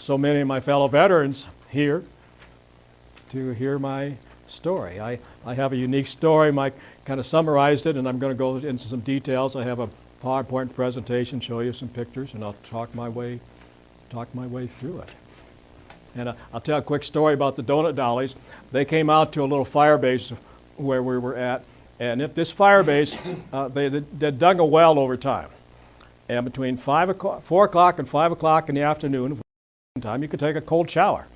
so many of my fellow veterans here to hear my story. I have a unique story. Mike kind of summarized it, and I'm going to go into some details. I have a PowerPoint presentation, show you some pictures, and I'll talk my way through it. And I'll tell a quick story about the donut dollies. They came out to a little fire base where we were at, and at this fire base, they dug a well over time. And between 4 o'clock and 5 o'clock in the afternoon, time you could take a cold shower.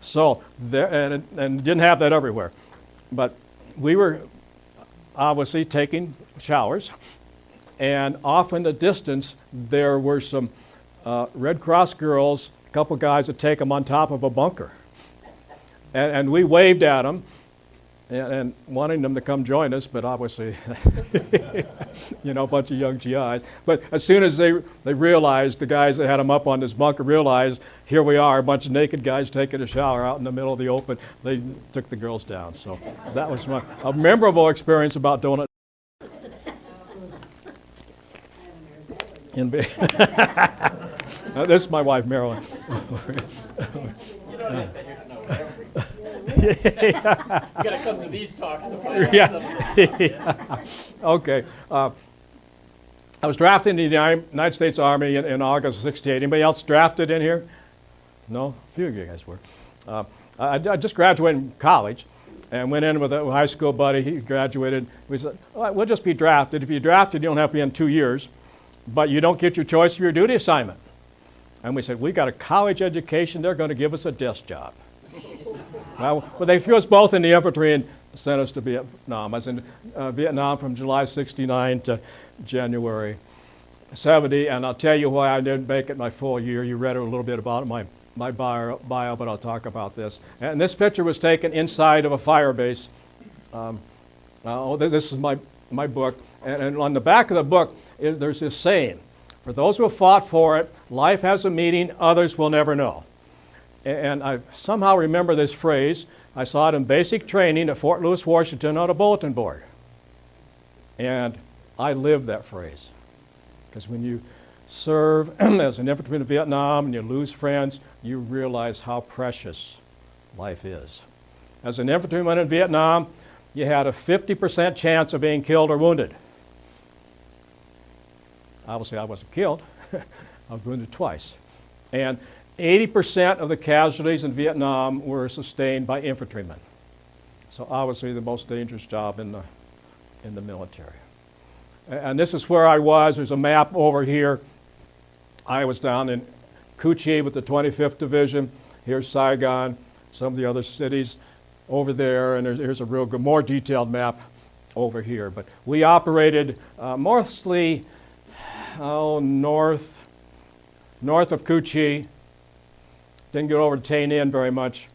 So there, and didn't have that everywhere, but we were obviously taking showers, and off in the distance there were some Red Cross girls, a couple guys that take them on top of a bunker, and we waved at them and wanting them to come join us, but obviously, you know, a bunch of young GIs. But as soon as they realized, the guys that had them up on this bunker realized, here we are, a bunch of naked guys taking a shower out in the middle of the open, they took the girls down. So that was a memorable experience about donut. This is my wife, Marilyn. You don't have to know everything. You got to come to these talks to find out Yeah. Okay. I was drafted in the United States Army in August of '68. Anybody else drafted in here? No? A few of you guys were. I just graduated from college and went in with a high school buddy. He graduated. We said, all right, we'll just be drafted. If you're drafted, you don't have to be in 2 years, but you don't get your choice of your duty assignment. And we said, we got a college education. They're going to give us a desk job. Well, they threw us both in the infantry and sent us to Vietnam. I was in Vietnam from July '69 to January '70, and I'll tell you why I didn't make it my full year. You read a little bit about it, my bio, but I'll talk about this. And this picture was taken inside of a fire base. This is my book, and on the back of the book there's this saying: for those who have fought for it, life has a meaning others will never know. And I somehow remember this phrase. I saw it in basic training at Fort Lewis, Washington on a bulletin board. And I lived that phrase. Because when you serve as an infantryman in Vietnam and you lose friends, you realize how precious life is. As an infantryman in Vietnam, you had a 50% chance of being killed or wounded. Obviously, I wasn't killed. I was wounded twice. And 80% of the casualties in Vietnam were sustained by infantrymen. So obviously the most dangerous job in the military. And this is where I was. There's a map over here. I was down in CuChi with the 25th Division. Here's Saigon, some of the other cities over there, and here's a real good, more detailed map over here. But we operated mostly north of CuChi. Didn't get over to Tay Ninh very much,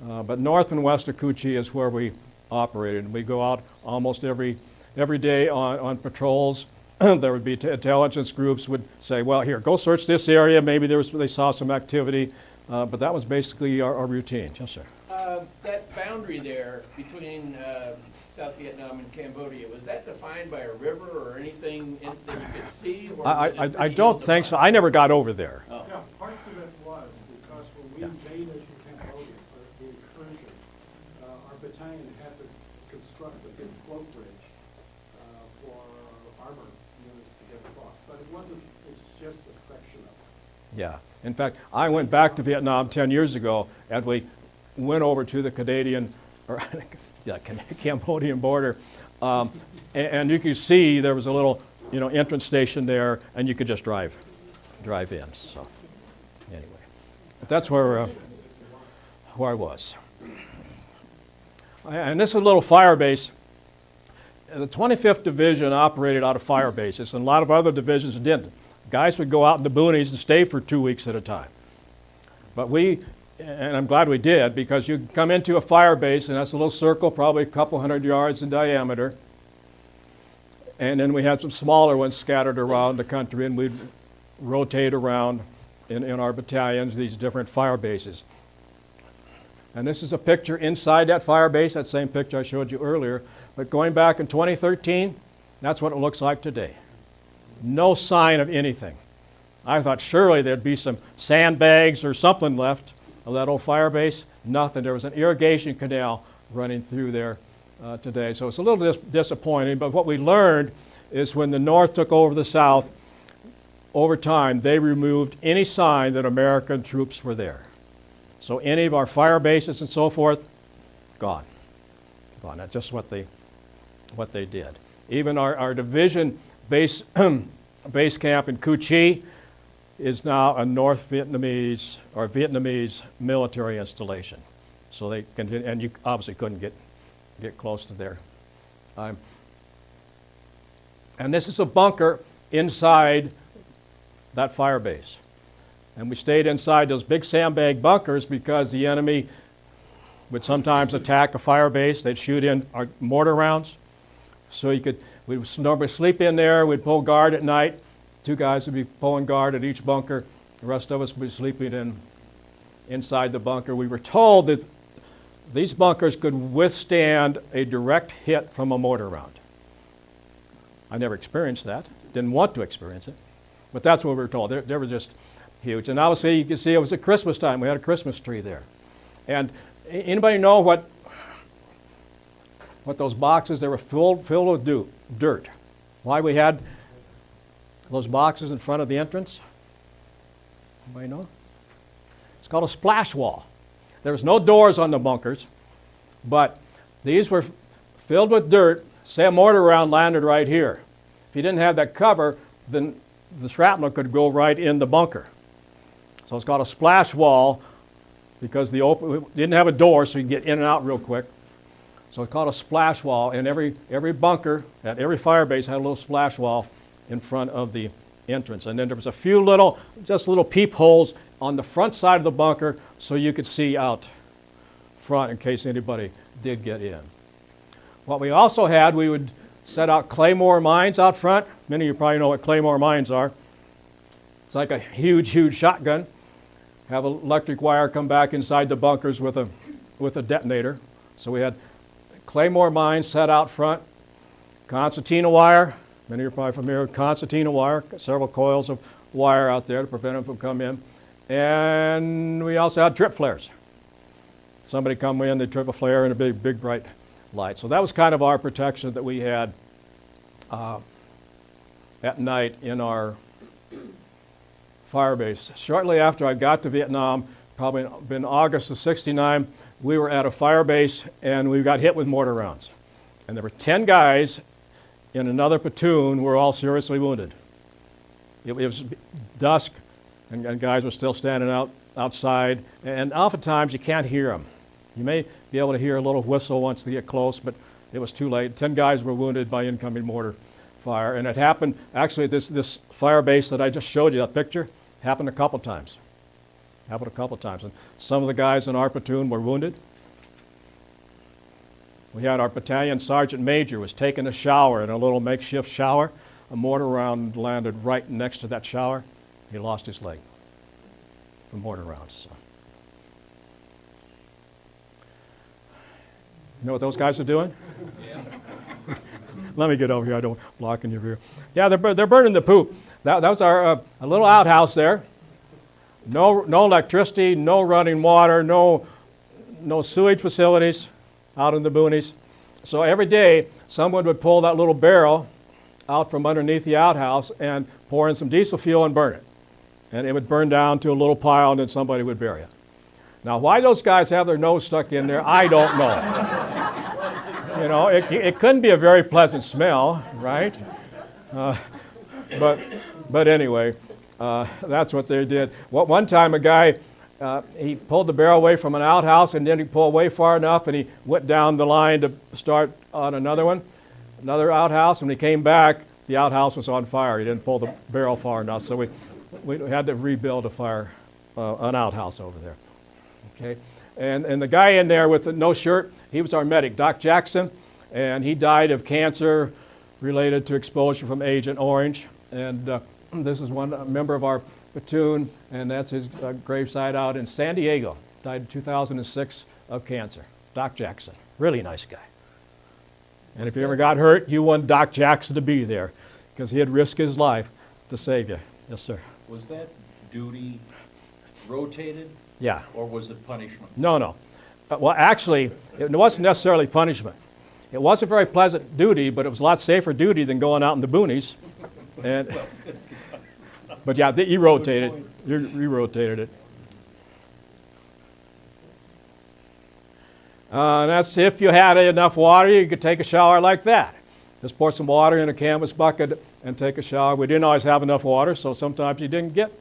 but north and west of CuChi is where we operated. We go out almost every day on patrols. There would be intelligence groups would say, well, here, go search this area. Maybe they saw some activity, but that was basically our routine. Yes, sir. That boundary there between South Vietnam and Cambodia, was that defined by a river or anything that you could see? Or I don't think so. I never got over there. Oh. Yeah, parts of it was, because when we invaded Cambodia for the incursion, our battalion had to construct a big float bridge for armor units to get across. But it's just a section of it. Yeah. In fact, I went back to Vietnam 10 years ago, and we went over to the Cambodian border, and you could see there was a little, entrance station there, and you could just drive in. So, anyway, but that's where I was. And this is a little fire base. The 25th Division operated out of fire bases, and a lot of other divisions didn't. Guys would go out in the boonies and stay for 2 weeks at a time. But and I'm glad we did, because you come into a fire base, and that's a little circle, probably a couple hundred yards in diameter. And then we had some smaller ones scattered around the country, and we'd rotate around in our battalions, these different fire bases. And this is a picture inside that fire base, that same picture I showed you earlier. But going back in 2013, that's what it looks like today. No sign of anything. I thought surely there'd be some sandbags or something left of that old fire base. Nothing. There was an irrigation canal running through there today. So it's a little disappointing, but what we learned is when the North took over the South, over time, they removed any sign that American troops were there. So any of our fire bases and so forth, gone. Gone. That's just what they did. Even our division base camp in CuChi is now a North Vietnamese or Vietnamese military installation. So they continue, and you obviously couldn't get close to there. And this is a bunker inside that fire base. And we stayed inside those big sandbag bunkers because the enemy would sometimes attack a fire base. They'd shoot in our mortar rounds. So we'd normally sleep in there. We'd pull guard at night. 2 guys would be pulling guard at each bunker. The rest of us would be sleeping inside the bunker. We were told that these bunkers could withstand a direct hit from a mortar round. I never experienced that. Didn't want to experience it. But that's what we were told. They were just huge. And obviously you can see it was at Christmas time. We had a Christmas tree there. And anybody know what those boxes, they were filled with dirt. Why we had those boxes in front of the entrance? Anybody know? It's called a splash wall. There was no doors on the bunkers, but these were filled with dirt. Say a mortar round landed right here. If you didn't have that cover, then the shrapnel could go right in the bunker. So it's called a splash wall because we didn't have a door, so you can get in and out real quick. So it's called a splash wall, and every bunker at every fire base had a little splash wall in front of the entrance. And then there was a few little peepholes on the front side of the bunker so you could see out front in case anybody did get in. What we also had, we would set out claymore mines out front. Many of you probably know what claymore mines are. It's like a huge, huge shotgun. Have an electric wire come back inside the bunkers with a detonator. So we had claymore mines set out front. Concertina wire. Many of you are probably familiar with concertina wire. Several coils of wire out there to prevent them from coming in. And we also had trip flares. Somebody come in, they trip a flare and a big bright light. So that was kind of our protection that we had at night in our fire base. Shortly after I got to Vietnam, probably in August of '69, we were at a fire base and we got hit with mortar rounds. And there were 10 guys in another platoon who were all seriously wounded. It was dusk and guys were still standing outside, and oftentimes you can't hear them. You may be able to hear a little whistle once they get close, but it was too late. 10 guys were wounded by incoming mortar fire, and it happened, actually this fire base that I just showed you, that picture, happened a couple times. And some of the guys in our platoon were wounded. We had our battalion sergeant major was taking a shower in a little makeshift shower. A mortar round landed right next to that shower. He lost his leg from mortar rounds. So. You know what those guys are doing? Yeah. Let me get over here. I don't block in your view. Yeah, they're burning the poop. That was our a little outhouse there. No electricity, no running water, no sewage facilities out in the boonies. So every day, someone would pull that little barrel out from underneath the outhouse and pour in some diesel fuel and burn it. And it would burn down to a little pile, and then somebody would bury it. Now, why those guys have their nose stuck in there, I don't know. You know, it couldn't be a very pleasant smell, right? But anyway, that's what they did. One time, a guy, he pulled the barrel away from an outhouse, and then he pulled away far enough, and he went down the line to start on another outhouse. And when he came back, the outhouse was on fire. He didn't pull the barrel far enough, so we had to rebuild an outhouse over there. Okay, and the guy in there with no shirt, he was our medic, Doc Jackson, and he died of cancer related to exposure from Agent Orange. And this is a member of our platoon, and that's his gravesite out in San Diego. Died in 2006 of cancer. Doc Jackson, really nice guy. And if you ever got hurt, you want Doc Jackson to be there because he'd risk his life to save you. Yes, sir. Was that duty rotated, Yeah. or was it punishment? No, no. Well, actually, it wasn't necessarily punishment. It wasn't very pleasant duty, but it was a lot safer duty than going out in the boonies. And, but yeah, you rotated. You rotated it. And that's if you had enough water, you could take a shower like that. Just pour some water in a canvas bucket and take a shower. We didn't always have enough water, so sometimes you didn't get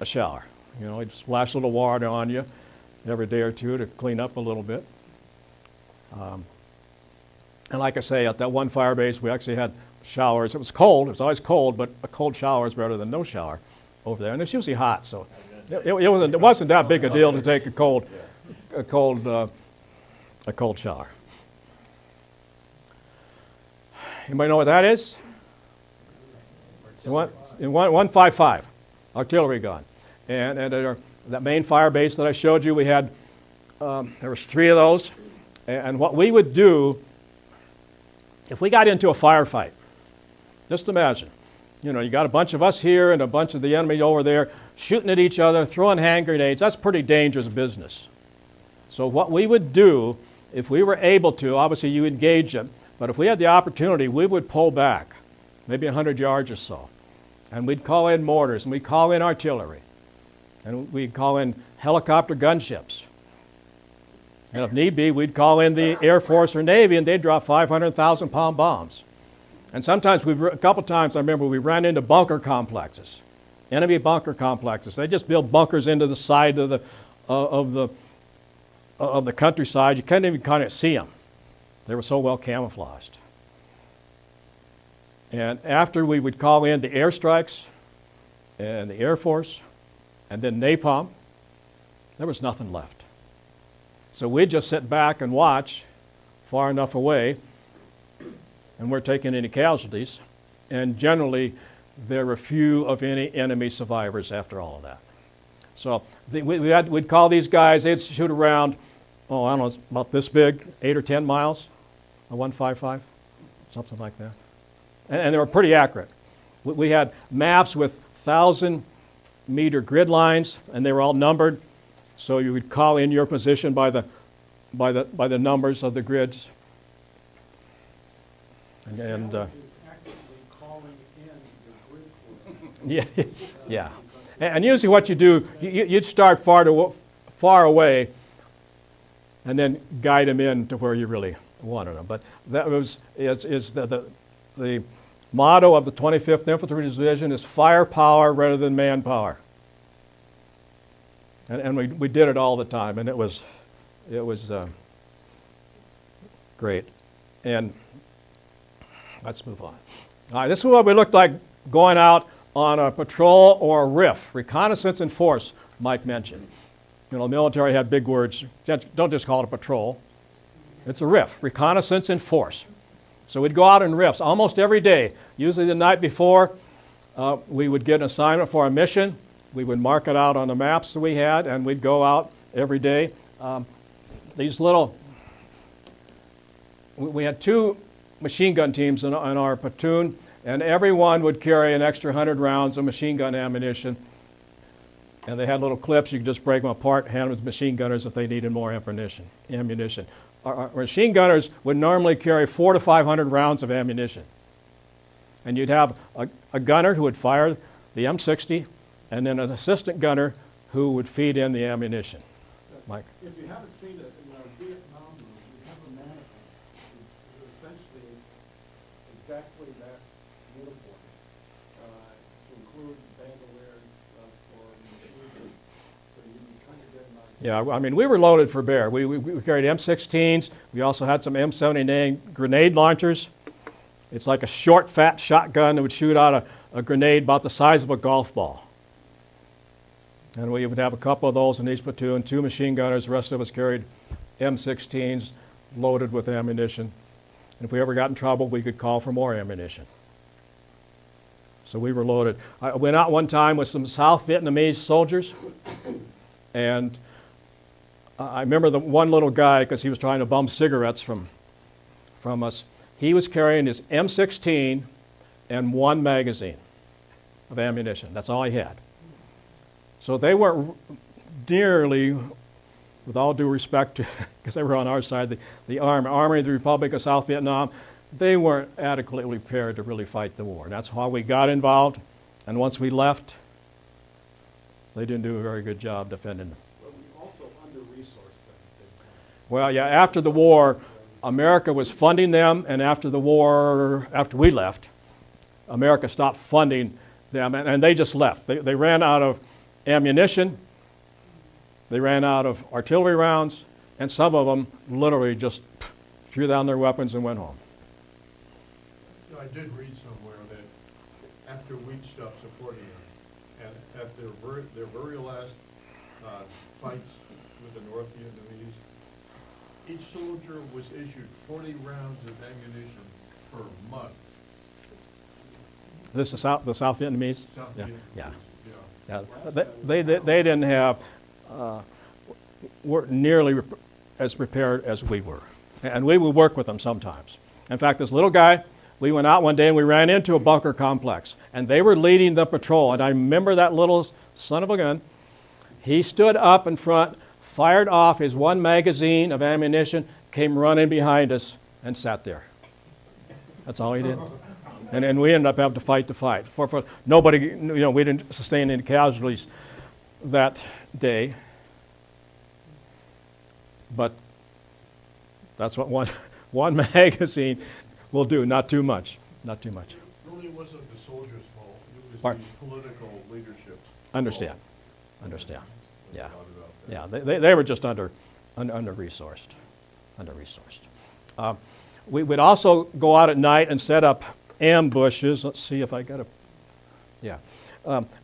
a shower. You know, you'd splash a little water on you every day or two to clean up a little bit. And like I say, at that one fire base, we actually had showers. It was cold. It was always cold, but a cold shower is better than no shower over there. And it's usually hot, so it wasn't that big a deal to take a cold shower. Anybody know what that is? In 155, artillery gun. And that main fire base that I showed you, we had, there was 3 of those. And what we would do, if we got into a firefight, just imagine, you know, you got a bunch of us here and a bunch of the enemy over there shooting at each other, throwing hand grenades. That's pretty dangerous business. So what we would do, if we were able to, obviously you engage them, but if we had the opportunity, we would pull back, maybe 100 yards or so. And we'd call in mortars, and we'd call in artillery, and we'd call in helicopter gunships. And if need be, we'd call in the Air Force or Navy, and they'd drop 500,000-pound bombs. And sometimes, a couple times, I remember we ran into bunker complexes, enemy bunker complexes. They just built bunkers into the side of the countryside. You couldn't even kind of see them. They were so well camouflaged. And after we would call in the airstrikes and the Air Force and then napalm, there was nothing left. So we'd just sit back and watch far enough away, and we're taking any casualties. And generally, there were few of any enemy survivors after all of that. So we'd call these guys, they'd shoot around, I don't know, about this big, 8 or 10 miles, a 155, something like that. And they were pretty accurate. We had maps with 1,000-meter grid lines, and they were all numbered. So you would call in your position by the numbers of the grids. And Challenge is actively calling in the grid force. yeah. And usually what you do, you'd start far away, and then guide them in to where you really wanted them. But that is the motto of the 25th Infantry Division is firepower rather than manpower. And we did it all the time, and it was great. And let's move on. All right, this is what we looked like going out on a patrol or a RIF, reconnaissance in force, Mike mentioned. You know, the military had big words. Don't just call it a patrol. It's a RIF, reconnaissance in force. So we'd go out in RIFs almost every day. Usually the night before, we would get an assignment for a mission. We would mark it out on the maps that we had, and we'd go out every day. We had 2 machine gun teams in our platoon, and everyone would carry an extra 100 rounds of machine gun ammunition. And they had little clips. You could just break them apart, hand them to machine gunners if they needed more ammunition. Our machine gunners would normally carry 400 to 500 rounds of ammunition. And you'd have a gunner who would fire the M60, and then an assistant gunner who would feed in the ammunition. Mike? If you haven't seen it, in our Vietnam movie, we have a mannequin. It essentially is exactly that uniform, to include bandoliers for machine. So you can kind of get an idea. Yeah, I mean, we were loaded for bear. We carried M16s. We also had some M79 grenade launchers. It's like a short, fat shotgun that would shoot out a grenade about the size of a golf ball. And we would have a couple of those in each platoon, 2 machine gunners. The rest of us carried M16s loaded with ammunition. And if we ever got in trouble, we could call for more ammunition. So we were loaded. I went out one time with some South Vietnamese soldiers, and I remember the one little guy, because he was trying to bum cigarettes from us. He was carrying his M16 and 1 magazine. of ammunition. That's all he had. So they weren't nearly, with all due respect to, because they were on our side, the Army of the Republic of South Vietnam, they weren't adequately prepared to really fight the war. That's how we got involved, and once we left, they didn't do a very good job defending them. But we also under-resourced them. Well, yeah, after the war, America was funding them, and after the war, after we left, America stopped funding them, and they just left. They ran out of ammunition, they ran out of artillery rounds, and some of them literally just threw down their weapons and went home. You know, I did read somewhere that after we stopped supporting them, and at their very last fights with the North Vietnamese, each soldier was issued 40 rounds of ammunition per month. This is the South Vietnamese? South Yeah, Vietnamese, yeah. yeah. They didn't have, weren't nearly as prepared as we were. And we would work with them sometimes. In fact, this little guy, we went out one day and we ran into a bunker complex. And they were leading the patrol. And I remember that little son of a gun. He stood up in front, fired off his one magazine of ammunition, came running behind us, and sat there. That's all he did. And we ended up having to fight the fight. For nobody, you know, we didn't sustain any casualties that day. But that's what one magazine will do, not too much, not too much. It really wasn't the soldiers' fault, it was Pardon? the political leadership's Understand, fault. understand, yeah. No doubt about that. Yeah, they were just under-resourced, under-resourced. We would also go out at night and set up ambushes. Let's see if I got a, yeah.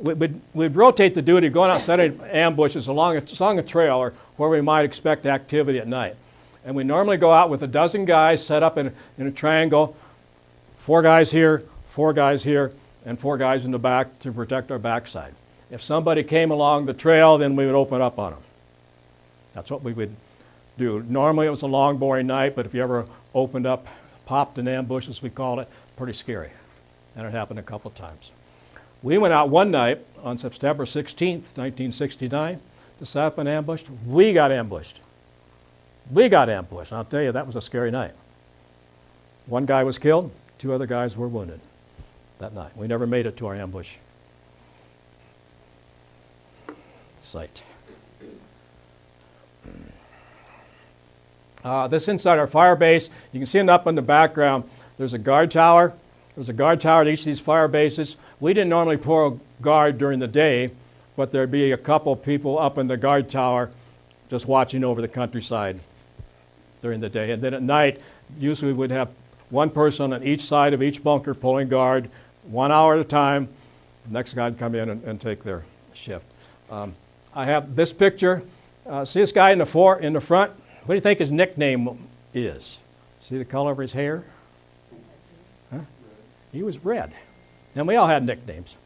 We'd rotate the duty, going out setting ambushes along a trail or where we might expect activity at night. And we normally go out with a dozen guys set up in a triangle, 4 guys here, 4 guys here, and 4 guys in the back to protect our backside. If somebody came along the trail, then we would open up on them. That's what we would do. Normally it was a long, boring night, but if you ever opened up, popped an ambush, as we call it, pretty scary. And it happened a couple times. We went out one night on September 16th, 1969, to set up an ambush. We got ambushed. We got ambushed. I'll tell you, that was a scary night. 1 guy was killed, 2 other guys were wounded that night. We never made it to our ambush site. This inside our fire base, you can see it up in the background. There's a guard tower. There's a guard tower at each of these fire bases. We didn't normally pour a guard during the day, but there'd be a couple people up in the guard tower just watching over the countryside during the day. And then at night, usually we would have 1 person on each side of each bunker pulling guard, 1 hour at a time. The next guy would come in and take their shift. I have this picture. See this guy in the front? What do you think his nickname is? See the color of his hair? Huh? He was red. And we all had nicknames.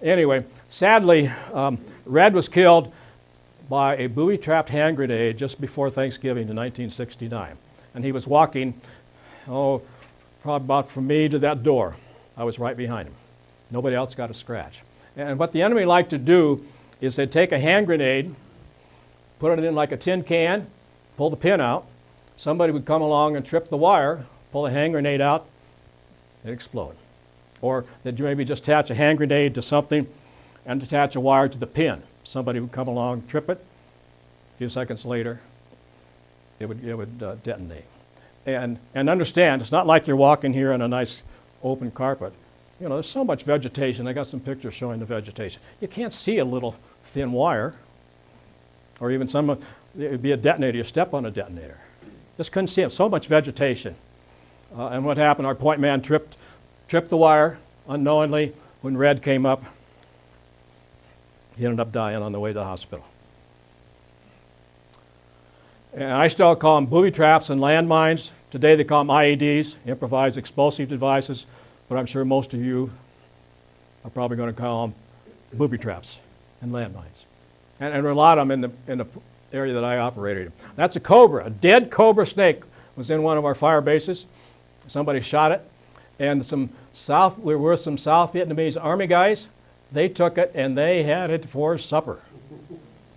Anyway, sadly, Red was killed by a booby-trapped hand grenade just before Thanksgiving in 1969. And he was walking, probably about from me to that door. I was right behind him. Nobody else got a scratch. And what the enemy liked to do is they'd take a hand grenade, put it in like a tin can, pull the pin out. Somebody would come along and trip the wire, pull the hand grenade out, it'd explode. Or they'd maybe just attach a hand grenade to something and attach a wire to the pin. Somebody would come along, trip it. A few seconds later, it would detonate. And understand, it's not like you're walking here on a nice open carpet. You know, there's so much vegetation. I got some pictures showing the vegetation. You can't see a little thin wire, or even it would be a detonator. You step on a detonator. Just couldn't see it. So much vegetation. And what happened? Our point man tripped the wire unknowingly. When Red came up, he ended up dying on the way to the hospital. And I still call them booby traps and landmines. Today they call them IEDs, improvised explosive devices, but I'm sure most of you are probably going to call them booby traps and landmines. And there are a lot of them in the area that I operated in. That's a cobra. A dead cobra snake was in one of our fire bases. Somebody shot it, and some we were with some South Vietnamese Army guys. They took it and they had it for supper.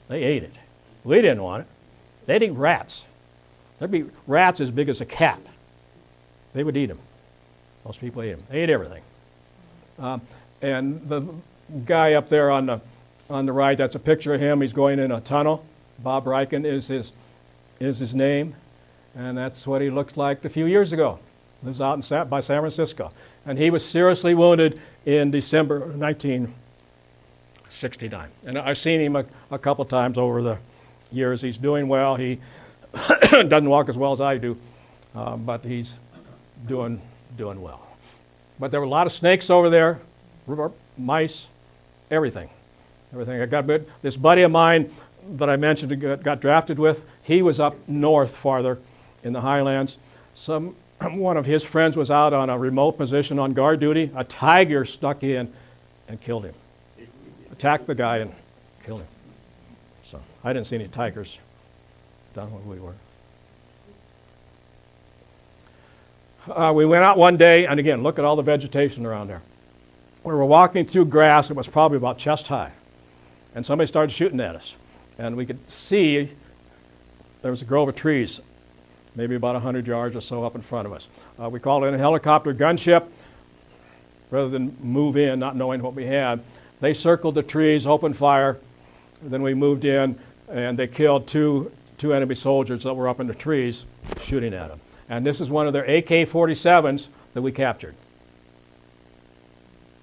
They ate it. We didn't want it. They'd eat rats. There'd be rats as big as a cat. They would eat them. Most people ate them. They ate everything. And the guy up there on the right, that's a picture of him. He's going in a tunnel. Bob Ryken is his name, and that's what he looked like a few years ago. Lives out by San Francisco, and he was seriously wounded in December 1969. And I've seen him a couple times over the years. He's doing well. He doesn't walk as well as I do, but he's doing well. But there were a lot of snakes over there, mice, everything. I got this buddy of mine that I mentioned got drafted with. He was up north farther in the highlands. One of his friends was out on a remote position on guard duty. A tiger stuck in and killed him. Attacked the guy and killed him. So I didn't see any tigers down where we were. We went out one day, and again, look at all the vegetation around there. We were walking through grass. It was probably about chest high. And somebody started shooting at us. And we could see there was a grove of trees, maybe about 100 yards or so up in front of us. We called in a helicopter gunship rather than move in, not knowing what we had. They circled the trees, opened fire. Then we moved in, and they killed two enemy soldiers that were up in the trees shooting at them. And this is one of their AK-47s that we captured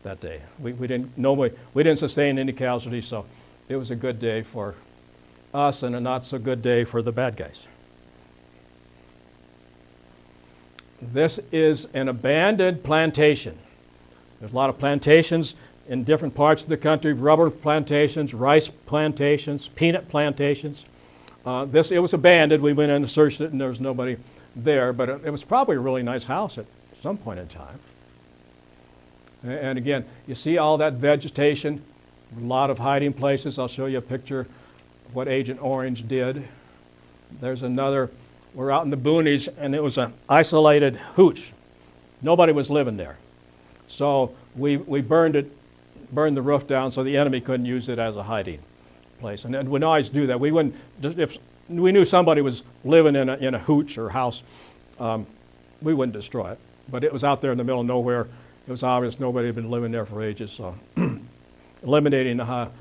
that day. We didn't sustain any casualties, so it was a good day for us and a not so good day for the bad guys. This is an abandoned plantation. There's a lot of plantations in different parts of the country, rubber plantations, rice plantations, peanut plantations. It was abandoned. We went in and searched it, and there was nobody there, but it was probably a really nice house at some point in time. And again, you see all that vegetation, a lot of hiding places. I'll show you a picture of what Agent Orange did. There's another, we're out in the boonies, and it was an isolated hooch. Nobody was living there. So we burned the roof down so the enemy couldn't use it as a hiding place. And we'd always do that. We wouldn't, if we knew somebody was living in a hooch or house, we wouldn't destroy it. But it was out there in the middle of nowhere. It was obvious nobody had been living there for ages, so eliminating the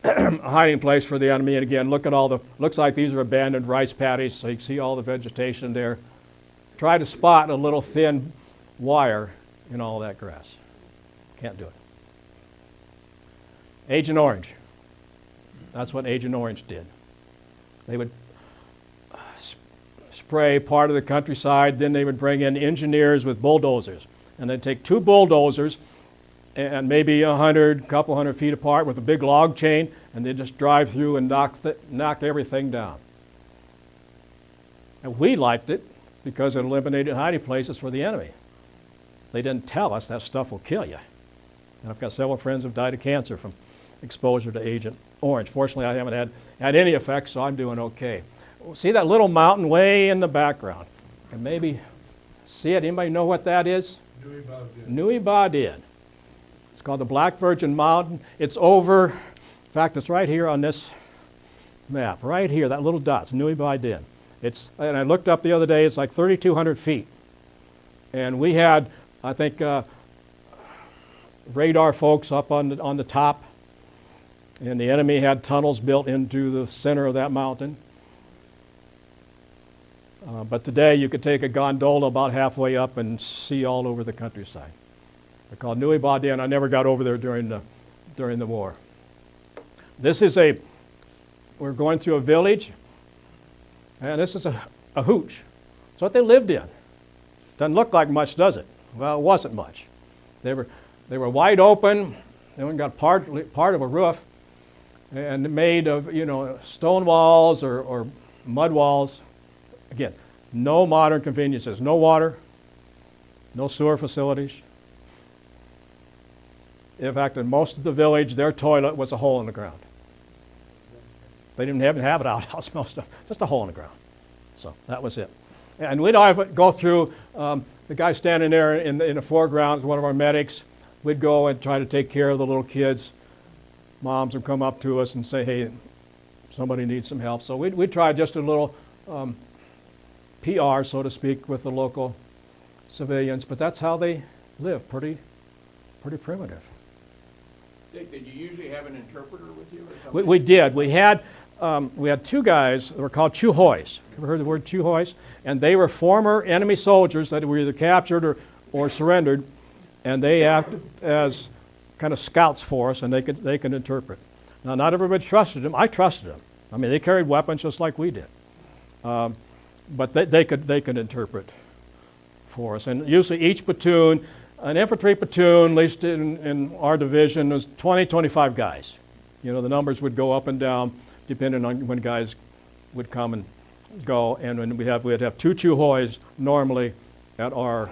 hiding place for the enemy. And again, look at looks like these are abandoned rice paddies, so you can see all the vegetation there. Try to spot a little thin wire in all that grass. Can't do it. Agent Orange. That's what Agent Orange did. They would spray part of the countryside, then they would bring in engineers with bulldozers. And they'd take two bulldozers and maybe couple hundred feet apart with a big log chain, and they'd just drive through and knock everything down. And we liked it because it eliminated hiding places for the enemy. They didn't tell us that stuff will kill you. And I've got several friends who've died of cancer from exposure to Agent Orange. Fortunately, I haven't had any effects, so I'm doing okay. See that little mountain way in the background? And maybe see it. Anybody know what that is? Nui Ba Dien. It's called the Black Virgin Mountain. It's over, in fact, it's right here on this map, right here, that little dot, it's Nui Ba Dien. And I looked up the other day, it's like 3,200 feet. And we had, I think, radar folks up on the top, and the enemy had tunnels built into the center of that mountain. But today you could take a gondola about halfway up and see all over the countryside. They're called Nui Ba Dien. I never got over there during the war. We're going through a village, and this is a hooch. It's what they lived in. Doesn't look like much, does it? Well, it wasn't much. They were wide open. They only got part of a roof, and made of stone walls or mud walls. Again, no modern conveniences, no water, no sewer facilities. In fact, in most of the village, their toilet was a hole in the ground. They didn't even have an outhouse, just a hole in the ground. So that was it. And we'd go through, the guy standing there in the foreground is one of our medics. We'd go and try to take care of the little kids. Moms would come up to us and say, hey, somebody needs some help. So we'd try just a little PR, so to speak, with the local civilians. But that's how they live, pretty primitive. Dick, did you usually have an interpreter with you or something? We did. We had two guys that were called CuChis. Ever heard the word CuChis? And they were former enemy soldiers that were either captured or surrendered, and they acted as kind of scouts for us, and they could interpret. Now, not everybody trusted them. I trusted them. I mean, they carried weapons just like we did, but they could interpret for us. And usually, each platoon, an infantry platoon, at least in our division, was 20, 25 guys. You know, the numbers would go up and down depending on when guys would come and go. And when we'd have two CuChis normally at our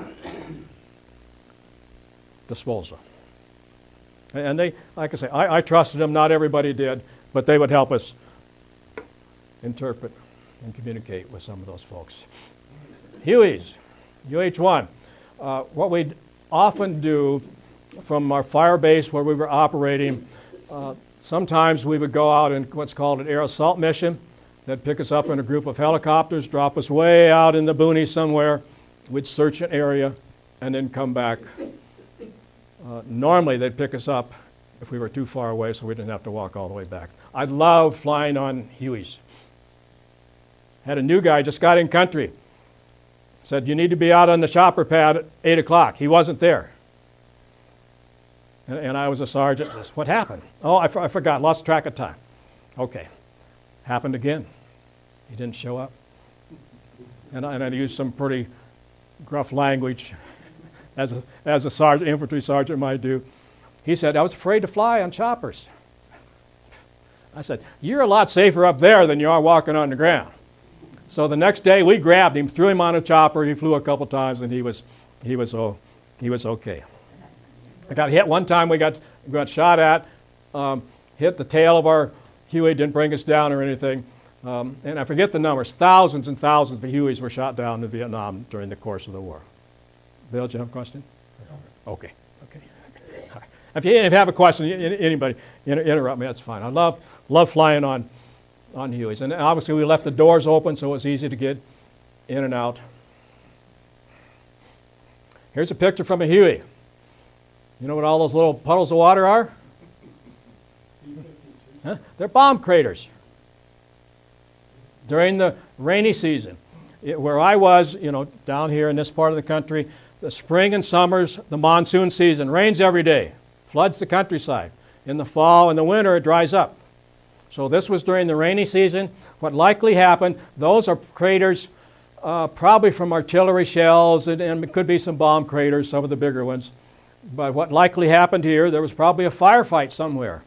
disposal. And they, like I say, I trusted them. Not everybody did, but they would help us interpret and communicate with some of those folks. Hueys, UH-1. What we'd often do from our fire base where we were operating, sometimes we would go out in what's called an air assault mission. They'd pick us up in a group of helicopters, drop us way out in the boonies somewhere. We'd search an area and then come back. Normally they'd pick us up if we were too far away so we didn't have to walk all the way back. I loved flying on Hueys. Had a new guy, just got in country. Said, you need to be out on the chopper pad at 8 o'clock. He wasn't there. And I was a sergeant. What happened? Oh, I forgot, lost track of time. Okay. Happened again. He didn't show up. And I used some pretty gruff language, as a sergeant, infantry sergeant might do. He said, I was afraid to fly on choppers. I said, you're a lot safer up there than you are walking on the ground. So the next day we grabbed him, threw him on a chopper. He flew a couple times, and he was okay. I got hit one time. We got shot at, hit the tail of our Huey. Didn't bring us down or anything. And I forget the numbers. Thousands and thousands of Hueys were shot down in Vietnam during the course of the war. Bill, do you have a question? Okay. All right. If you have a question, anybody interrupt me. That's fine. I love flying on Hueys. And obviously we left the doors open so it was easy to get in and out. Here's a picture from a Huey. You know what all those little puddles of water are? Huh? They're bomb craters. During the rainy season, where I was, down here in this part of the country, the spring and summers, the monsoon season, rains every day, floods the countryside. In the fall and the winter, it dries up. So this was during the rainy season. What likely happened, those are craters probably from artillery shells, and it could be some bomb craters, some of the bigger ones. But what likely happened here, there was probably a firefight somewhere.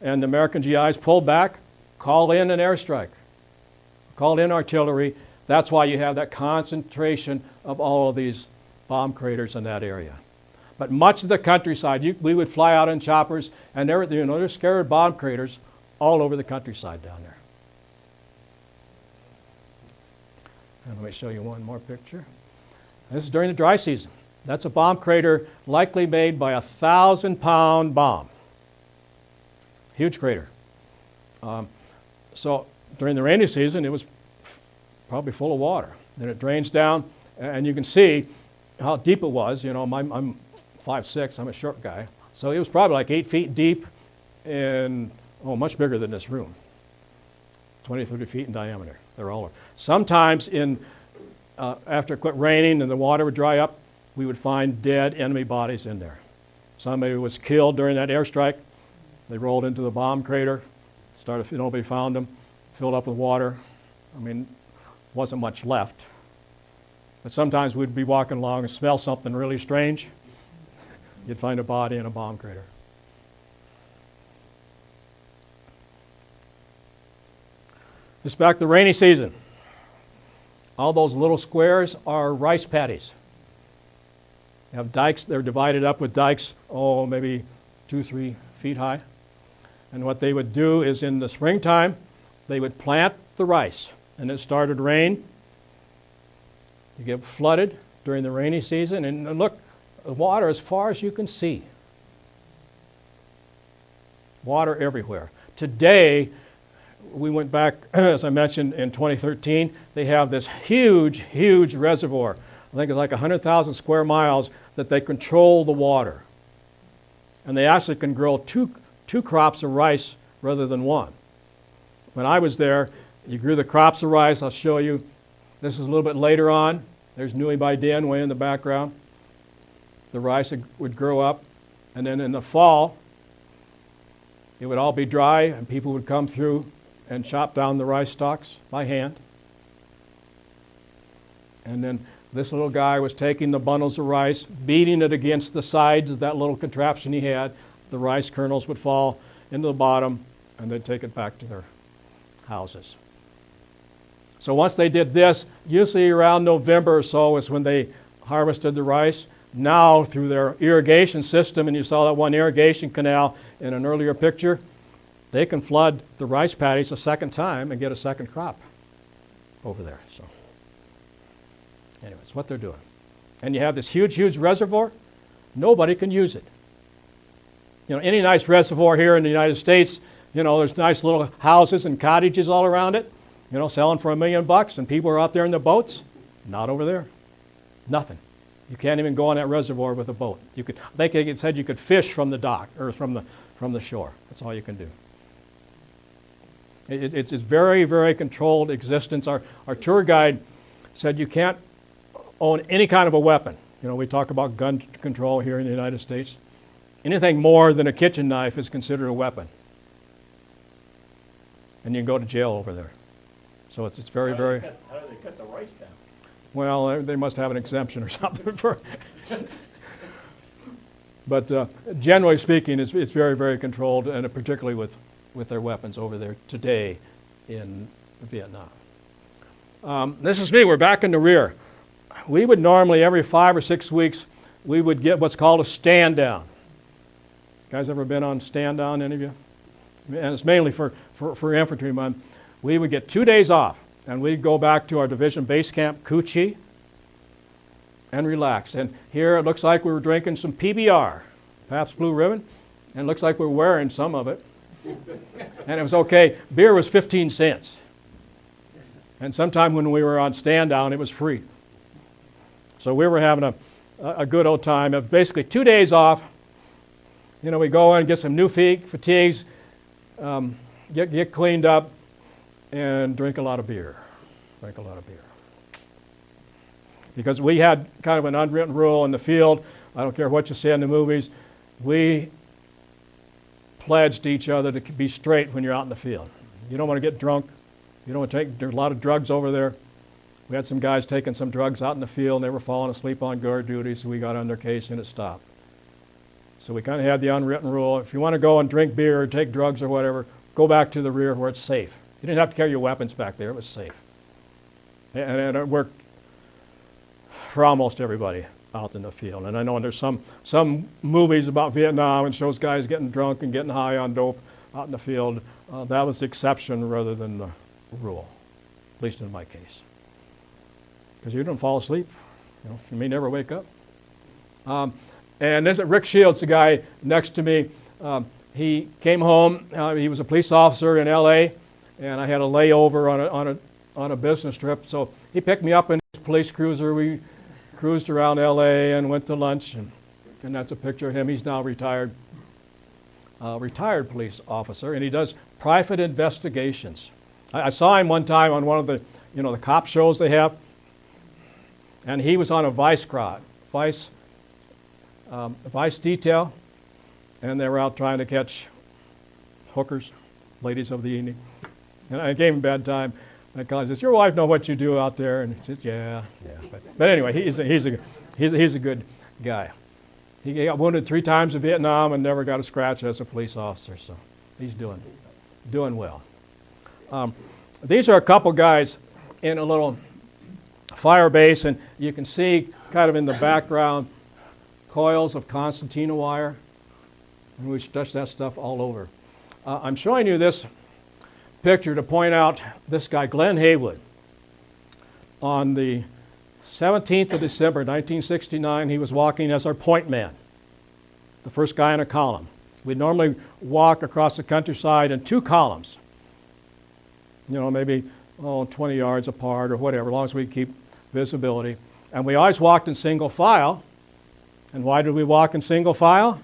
And the American GIs pulled back, called in an airstrike, called in artillery. That's why you have that concentration of all of these bomb craters in that area. But much of the countryside, we would fly out in choppers, and there's scattered bomb craters all over the countryside down there. And let me show you one more picture. This is during the dry season. That's a bomb crater likely made by a 1,000-pound bomb. Huge crater. So during the rainy season, it was probably full of water. Then it drains down, and you can see how deep it was. I'm 5'6", I'm a short guy. So it was probably like 8 feet deep and, much bigger than this room. 20, 30 feet in diameter. They're all over. Sometimes after it quit raining and the water would dry up, we would find dead enemy bodies in there. Somebody was killed during that airstrike. They rolled into the bomb crater. Nobody found them. Filled up with water. Wasn't much left. But sometimes we'd be walking along and smell something really strange. You'd find a body in a bomb crater. Just back to the rainy season. All those little squares are rice paddies. You have dikes, they're divided up with dikes, maybe 2-3 feet high. And what they would do is in the springtime, they would plant the rice. And it started to rain. You get flooded, during the rainy season, and look, the water as far as you can see. Water everywhere. Today, we went back, as I mentioned, in 2013, they have this huge, huge reservoir. I think it's like 100,000 square miles that they control the water. And they actually can grow two crops of rice rather than one. When I was there, you grew the crops of rice. I'll show you. This is a little bit later on. There's Nui Bai Den way in the background. The rice would grow up, and then in the fall, it would all be dry, and people would come through and chop down the rice stalks by hand. And then this little guy was taking the bundles of rice, beating it against the sides of that little contraption he had. The rice kernels would fall into the bottom, and they'd take it back to their houses. So once they did this, usually around November or so is when they harvested the rice. Now, through their irrigation system, and you saw that one irrigation canal in an earlier picture, they can flood the rice paddies a second time and get a second crop over there. So, anyways, what they're doing. And you have this huge, huge reservoir. Nobody can use it. You know, any nice reservoir here in the United States, you know, there's nice little houses and cottages all around it, you know, selling for $1 million, and people are out there in their boats. Not over there. Nothing. You can't even go on that reservoir with a boat. You could, they said you could fish from the dock or from the shore. That's all you can do. It's very, very controlled existence. Our tour guide said you can't own any kind of a weapon. You know, we talk about gun control here in the United States. Anything more than a kitchen knife is considered a weapon. And you can go to jail over there. So it's very, very... How do they cut the rice down? Well, they must have an exemption or something for... But generally speaking, it's very, very controlled, and particularly with their weapons over there today in Vietnam. This is me. We're back in the rear. We would normally, every 5 or 6 weeks, we would get what's called a stand down. Guys ever been on stand down, any of you? And it's mainly for infantrymen. We would get 2 days off, and we'd go back to our division base camp, CuChi, and relax. And here it looks like we were drinking some PBR, Pabst Blue Ribbon, and it looks like we're wearing some of it. And it was okay. Beer was 15 cents. And sometime when we were on stand down, it was free. So we were having a good old time. Basically 2 days off. You know, we go in, get some new fatigues, get cleaned up, and drink a lot of beer. Drink a lot of beer. Because we had kind of an unwritten rule in the field. I don't care what you see in the movies. We pledged each other to be straight when you're out in the field. You don't want to get drunk. You don't want to take, there's a lot of drugs over there. We had some guys taking some drugs out in the field, and they were falling asleep on guard duty, so we got on their case and it stopped. So we kind of had the unwritten rule. If you want to go and drink beer or take drugs or whatever, go back to the rear where it's safe. You didn't have to carry your weapons back there. It was safe. And it worked for almost everybody out in the field. And I know there's some movies about Vietnam and shows guys getting drunk and getting high on dope out in the field. That was the exception rather than the rule, at least in my case. Because you don't fall asleep. You know, you may never wake up. And this Rick Shields, the guy next to me, he came home. He was a police officer in L.A., and I had a layover on a business trip. So he picked me up in his police cruiser. We cruised around L.A. and went to lunch, and that's a picture of him. He's now retired police officer, and he does private investigations. I saw him one time on one of the cop shows they have, and he was on a vice detail, and they were out trying to catch hookers, ladies of the evening. And I gave him a bad time. My colleague says, "Your wife know what you do out there?" And he says, "Yeah." But anyway, he's a good guy. He got wounded 3 times in Vietnam and never got a scratch as a police officer. So he's doing well. These are a couple guys in a little fire base, and you can see kind of in the background coils of concertina wire, and we stretch that stuff all over. I'm showing you this picture to point out this guy, Glenn Haywood, on the 17th of December, 1969, he was walking as our point man, the first guy in a column. We'd normally walk across the countryside in 2 columns, maybe 20 yards apart or whatever, as long as we keep visibility. And we always walked in single file. And why did we walk in single file?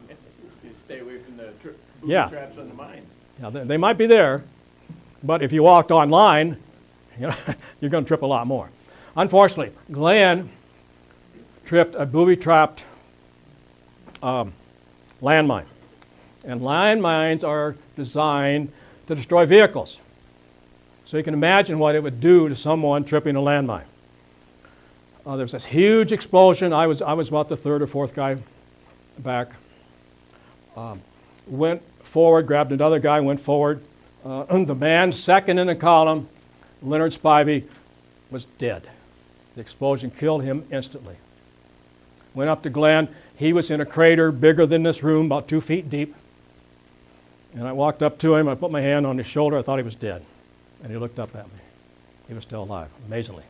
You stay away from the booby Yeah. traps on the mines. Yeah, they might be there, but if you walked online, you're going to trip a lot more. Unfortunately, Glenn tripped a booby-trapped landmine. And landmines are designed to destroy vehicles. So you can imagine what it would do to someone tripping a landmine. There was this huge explosion. I was about the 3rd or 4th guy back. Went forward, grabbed another guy, went forward. The man second in the column, Leonard Spivey, was dead. The explosion killed him instantly. Went up to Glenn. He was in a crater bigger than this room, about 2 feet deep. And I walked up to him. I put my hand on his shoulder. I thought he was dead. And he looked up at me. He was still alive, amazingly.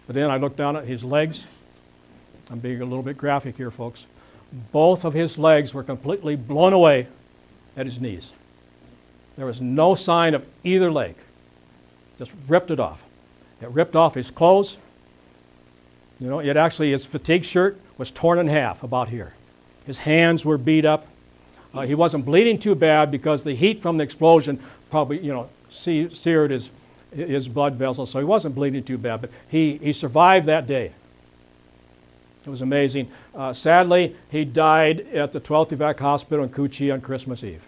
But then I looked down at his legs. I'm being a little bit graphic here, folks. Both of his legs were completely blown away at his knees. There was no sign of either leg. Just ripped it off. It ripped off his clothes. His fatigue shirt was torn in half about here. His hands were beat up. He wasn't bleeding too bad because the heat from the explosion probably, seared his blood vessels, so he wasn't bleeding too bad, but he survived that day. It was amazing. Sadly, he died at the 12th Evac Hospital in CuChi on Christmas Eve.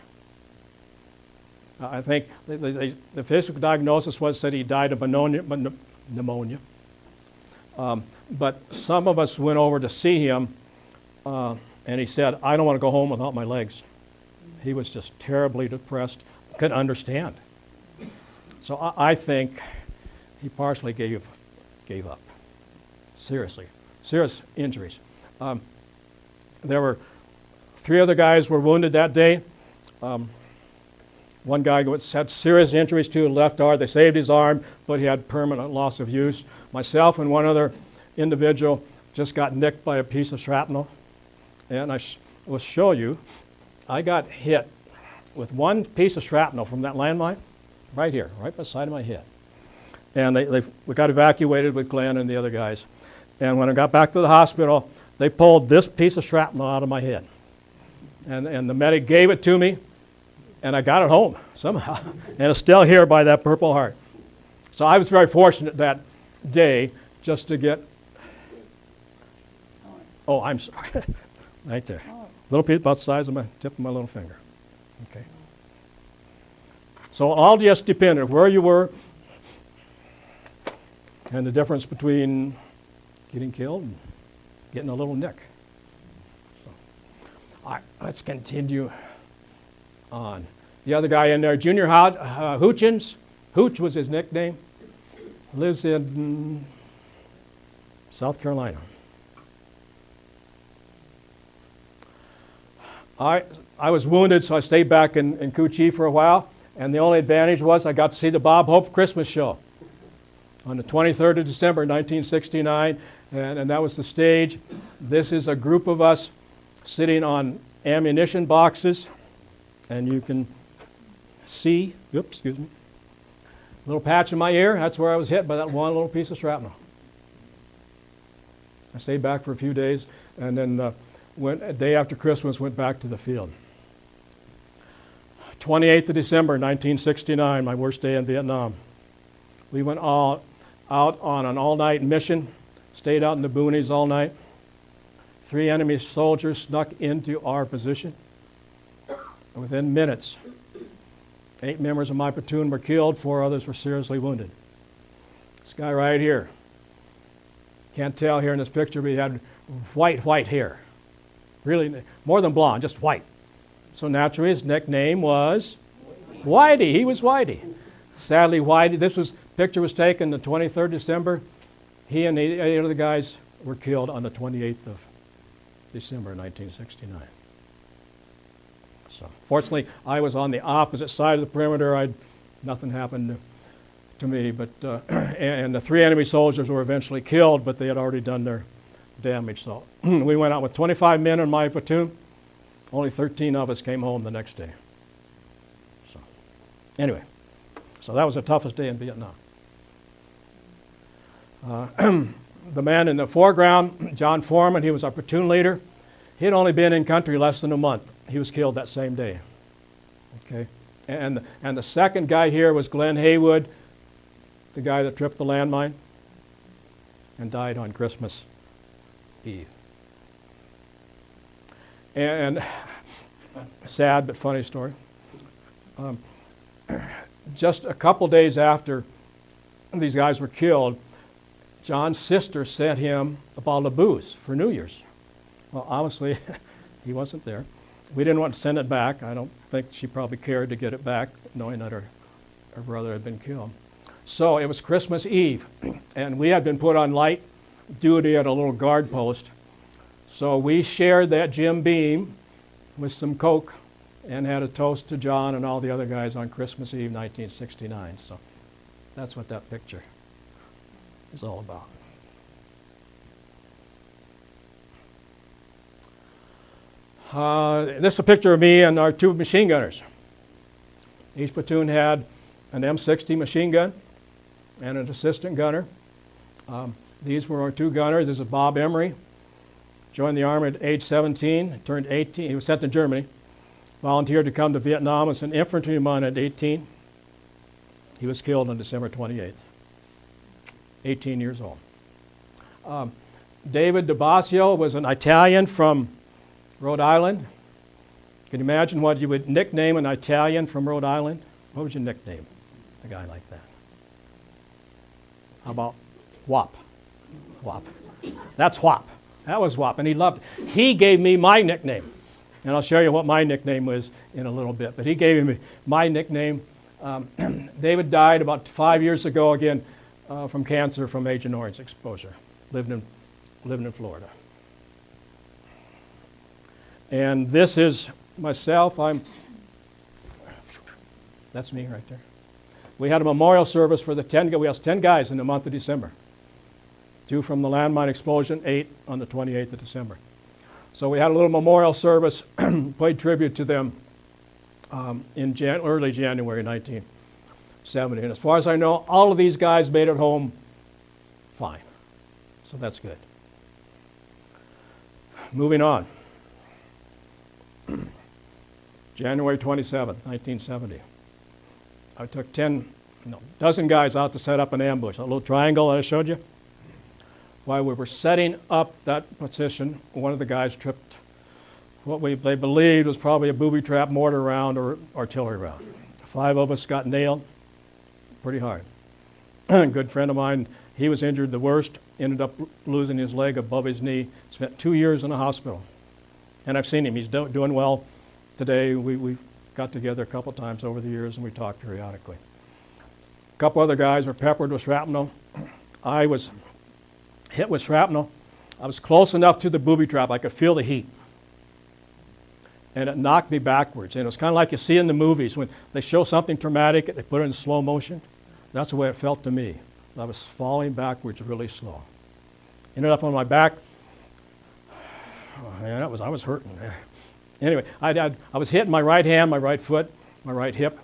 I think the physical diagnosis said he died of pneumonia. But some of us went over to see him, and he said, "I don't want to go home without my legs." He was just terribly depressed, couldn't understand. So I think he partially gave up. Seriously, serious injuries. There were 3 other guys were wounded that day. One guy had serious injuries to his left arm. They saved his arm, but he had permanent loss of use. Myself and one other individual just got nicked by a piece of shrapnel. And I will show you, I got hit with one piece of shrapnel from that landmine, right here, right beside my head. And we got evacuated with Glenn and the other guys. And when I got back to the hospital, they pulled this piece of shrapnel out of my head. And the medic gave it to me, and I got it home somehow. And it's still here by that Purple Heart. So I was very fortunate that day just to get, oh, I'm sorry, right there. Little piece about the size of my tip of my little finger. Okay. So all just depended where you were and the difference between getting killed and getting a little nick. So, all right, let's continue on. The other guy in there, Junior Hutchins, Hooch was his nickname, lives in South Carolina. I was wounded, so I stayed back in CuChi for a while, and the only advantage was I got to see the Bob Hope Christmas show on the 23rd of December, 1969, and that was the stage. This is a group of us sitting on ammunition boxes, and you can see, oops, excuse me, a little patch in my ear. That's where I was hit by that one little piece of shrapnel. I stayed back for a few days, and then went a day after Christmas, went back to the field. 28th of December, 1969, my worst day in Vietnam. We went out on an all-night mission, stayed out in the boonies all night. 3 enemy soldiers snuck into our position. Within minutes, 8 members of my platoon were killed, 4 others were seriously wounded. This guy right here, can't tell here in this picture, but he had white hair. Really, more than blonde, just white. So naturally, his nickname was Whitey. He was Whitey. Sadly, Whitey, picture was taken the 23rd December. He and the 8 other guys were killed on the 28th of December, 1969. So fortunately, I was on the opposite side of the perimeter. Nothing happened to me, but and the 3 enemy soldiers were eventually killed, but they had already done their damage. So we went out with 25 men in my platoon. Only 13 of us came home the next day. So anyway, so that was the toughest day in Vietnam. The man in the foreground, John Foreman, he was our platoon leader. He had only been in country less than a month. He was killed that same day. Okay, and the second guy here was Glenn Haywood, the guy that tripped the landmine and died on Christmas Eve. And sad but funny story. Just a couple days after these guys were killed, John's sister sent him a bottle of booze for New Year's. Well, obviously, he wasn't there. We didn't want to send it back. I don't think she probably cared to get it back, knowing that her brother had been killed. So it was Christmas Eve, and we had been put on light duty at a little guard post. So we shared that Jim Beam with some Coke and had a toast to John and all the other guys on Christmas Eve, 1969. So that's what that picture is all about. This is a picture of me and our 2 machine gunners. Each platoon had an M60 machine gun and an assistant gunner. These were our 2 gunners. This is Bob Emery. Joined the Army at age 17, turned 18. He was sent to Germany. Volunteered to come to Vietnam as an infantryman at 18. He was killed on December 28th, 18 years old. David DeBasio was an Italian from Rhode Island. Can you imagine what you would nickname an Italian from Rhode Island? What would you nickname a guy like that? How about Whop? Whop. That's Whop. That was Whop, and he loved it. He gave me my nickname, and I'll show you what my nickname was in a little bit, but he gave me my nickname. David died about 5 years ago, again, from cancer from Agent Orange exposure, living in Florida. And this is myself. That's me right there. We had a memorial service for the 10 guys in the month of December. 2 from the landmine explosion, 8 on the 28th of December. So we had a little memorial service, paid tribute to them in early January 1970. And as far as I know, all of these guys made it home fine. So that's good. Moving on. January 27th, 1970. I took a dozen guys out to set up an ambush, a little triangle that I showed you. While we were setting up that position, one of the guys tripped what they believed was probably a booby trap mortar round or artillery round. 5 of us got nailed pretty hard. A good friend of mine, he was injured the worst, ended up losing his leg above his knee, spent 2 years in a hospital. And I've seen him, he's doing well today. We've got together a couple times over the years and we talk periodically. A couple other guys were peppered with shrapnel. I was hit with shrapnel. I was close enough to the booby trap, I could feel the heat. And it knocked me backwards. And it was kind of like you see in the movies when they show something traumatic, they put it in slow motion. That's the way it felt to me. I was falling backwards really slow. Ended up on my back. Oh, man, I was hurting. Anyway, I was hitting my right hand, my right foot, my right hip,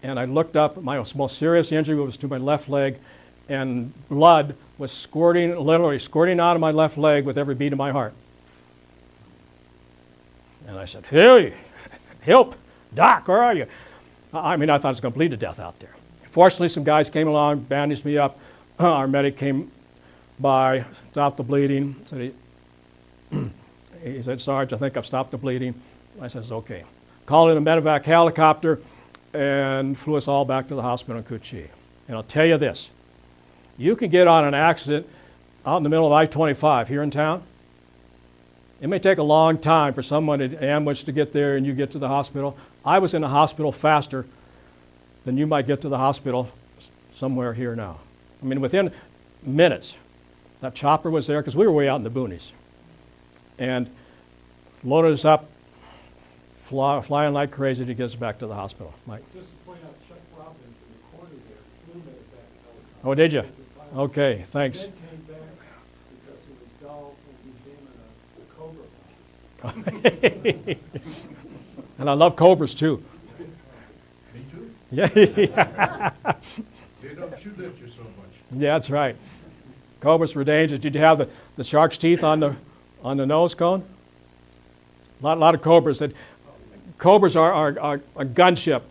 and I looked up. My most serious injury was to my left leg, and blood was literally squirting out of my left leg with every beat of my heart. And I said, "Hey, help, Doc, where are you?" I mean, I thought I was going to bleed to death out there. Fortunately, some guys came along, bandaged me up. Our medic came by, stopped the bleeding. He said, "Sarge, I think I've stopped the bleeding." I said, "Okay." Called in a medevac helicopter and flew us all back to the hospital in CuChi. And I'll tell you this, you can get on an accident out in the middle of I-25 here in town. It may take a long time for someone to ambush to get there and you get to the hospital. I was in the hospital faster than you might get to the hospital somewhere here now. I mean, within minutes, that chopper was there because we were way out in the boonies. And loaded us up, flying like crazy to get us back to the hospital. Mike? Just to point out, Chuck Robbins in the corner there, flew medevac Oh, did you? as a pilot. Okay, thanks. Then came back because it was dull and became a cobra pilot. And I love cobras too. Me too. Yeah, They don't shoot at you so much. yeah, that's right. Cobras were dangerous. Did you have the shark's teeth on the nose cone? A lot of cobras. Cobras are a gunship,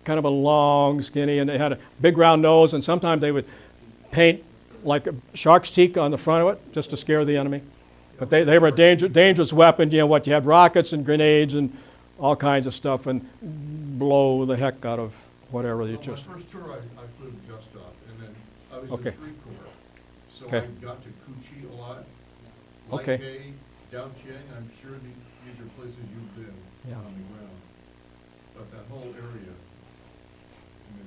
kind of a long, skinny, and they had a big round nose, and sometimes they would paint like a shark's teeth on the front of it just to scare the enemy. But they were a dangerous weapon. You had rockets and grenades and all kinds of stuff, and blow the heck out of whatever you Well, just. my first tour, I flew just up, and then I was Okay. in 3 Corps. So Okay. I got to CuChi a lot. Okay. Light Downchiang, I'm sure these are places you've been Yeah. on the ground. But that whole area,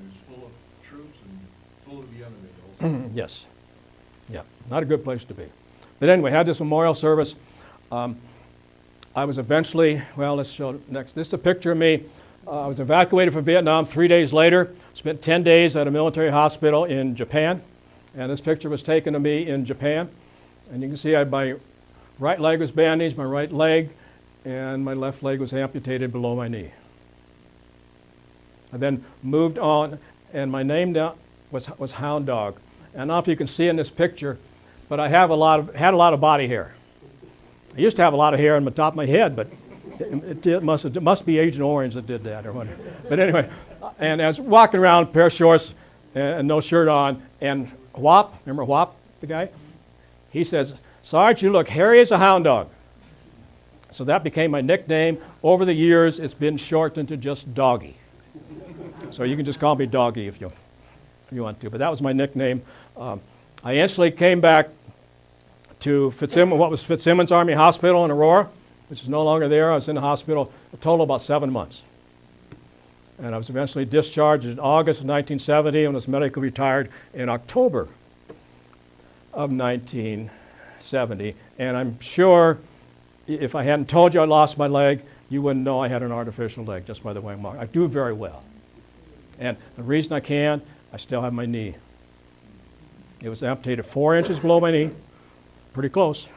is full of troops and full of the enemy also. Yes. Yeah, not a good place to be. But anyway, had this memorial service. I was eventually, well, let's show next. This is a picture of me. I was evacuated from Vietnam 3 days later. Spent 10 days at a military hospital in Japan. And this picture was taken of me in Japan. And you can see my right leg was bandaged, my right leg, and my left leg was amputated below my knee. I then moved on, and my name now was Hound Dog. And I don't know if you can see in this picture, but I had a lot of body hair. I used to have a lot of hair on the top of my head, but it must be Agent Orange that did that or whatever. But anyway, and as walking around, pair of shorts and no shirt on, and Whop, remember Whop, the guy? He says, "Sarge, you look hairy as a hound dog." So that became my nickname. Over the years, it's been shortened to just Doggy. So you can just call me Doggy if you want to. But that was my nickname. I instantly came back to what was Fitzsimmons Army Hospital in Aurora, which is no longer there. I was in the hospital a total of about 7 months. And I was eventually discharged in August of 1970 and was medically retired in October of 1970. And I'm sure if I hadn't told you I lost my leg, you wouldn't know I had an artificial leg just by the way I'm walking. I do very well. And the reason I still have my knee. It was amputated 4 inches below my knee, pretty close.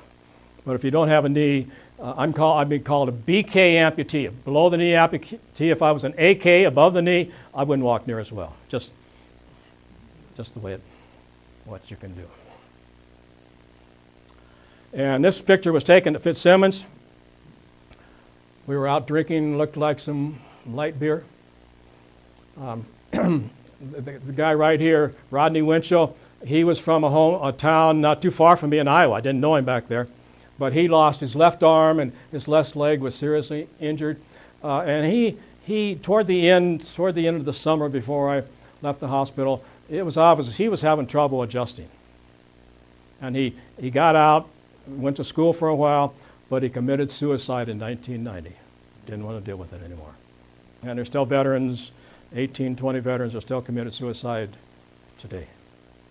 But if you don't have a knee, I've been called a BK amputee, below the knee amputee. If I was an AK above the knee, I wouldn't walk near as well. Just the way what you can do. And this picture was taken at Fitzsimmons. We were out drinking, looked like some light beer. The guy right here, Rodney Winchell, he was from a town not too far from me in Iowa. I didn't know him back there. But he lost his left arm and his left leg was seriously injured. And he toward the end of the summer before I left the hospital, it was obvious he was having trouble adjusting. And he got out, went to school for a while, but he committed suicide in 1990. Didn't want to deal with it anymore. And there's still veterans, 18, 20 veterans are still committed suicide today.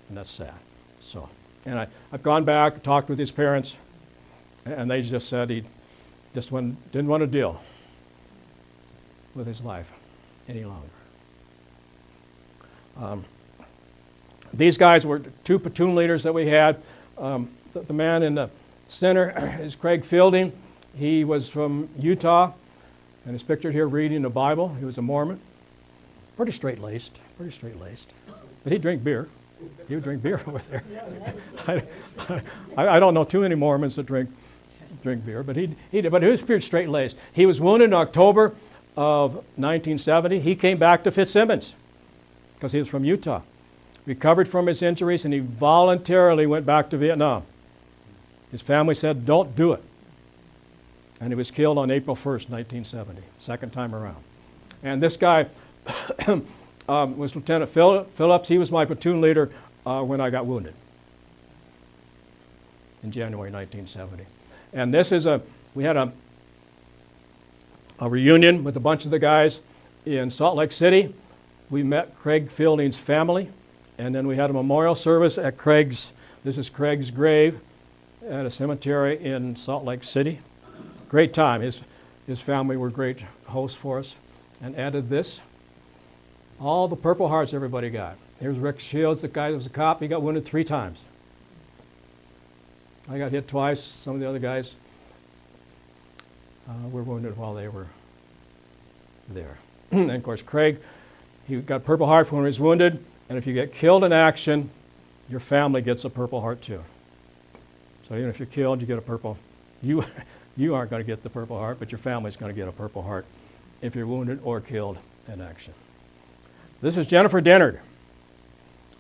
And that's sad. So, and I've gone back, talked with his parents, and they just said he just didn't want to deal with his life any longer. These guys were 2 platoon leaders that we had. The man in the center is Craig Fielding. He was from Utah, and he's pictured here reading the Bible. He was a Mormon. Pretty straight-laced. But he'd drink beer. He would drink beer over there. I don't know too many Mormons that drink beer, but he did. But he was pretty straight-laced. He was wounded in October of 1970. He came back to Fitzsimmons because he was from Utah. Recovered from his injuries, and he voluntarily went back to Vietnam. His family said, "Don't do it." And he was killed on April 1st, 1970, second time around. And this guy was Lieutenant Phillips. He was my platoon leader when I got wounded in January 1970. And this is we had a reunion with a bunch of the guys in Salt Lake City. We met Craig Fielding's family, and then we had a memorial service at this is Craig's grave at a cemetery in Salt Lake City. Great time. His family were great hosts for us, and added this. All the Purple Hearts everybody got. Here's Rick Shields, the guy that was a cop. He got wounded 3 times. I got hit twice. Some of the other guys were wounded while they were there. And of course, Craig, he got Purple Heart when he was wounded. And if you get killed in action, your family gets a Purple Heart too. So even if you're killed, you get a Purple. You aren't going to get the Purple Heart, but your family's going to get a Purple Heart if you're wounded or killed in action. This is Jennifer Dennard.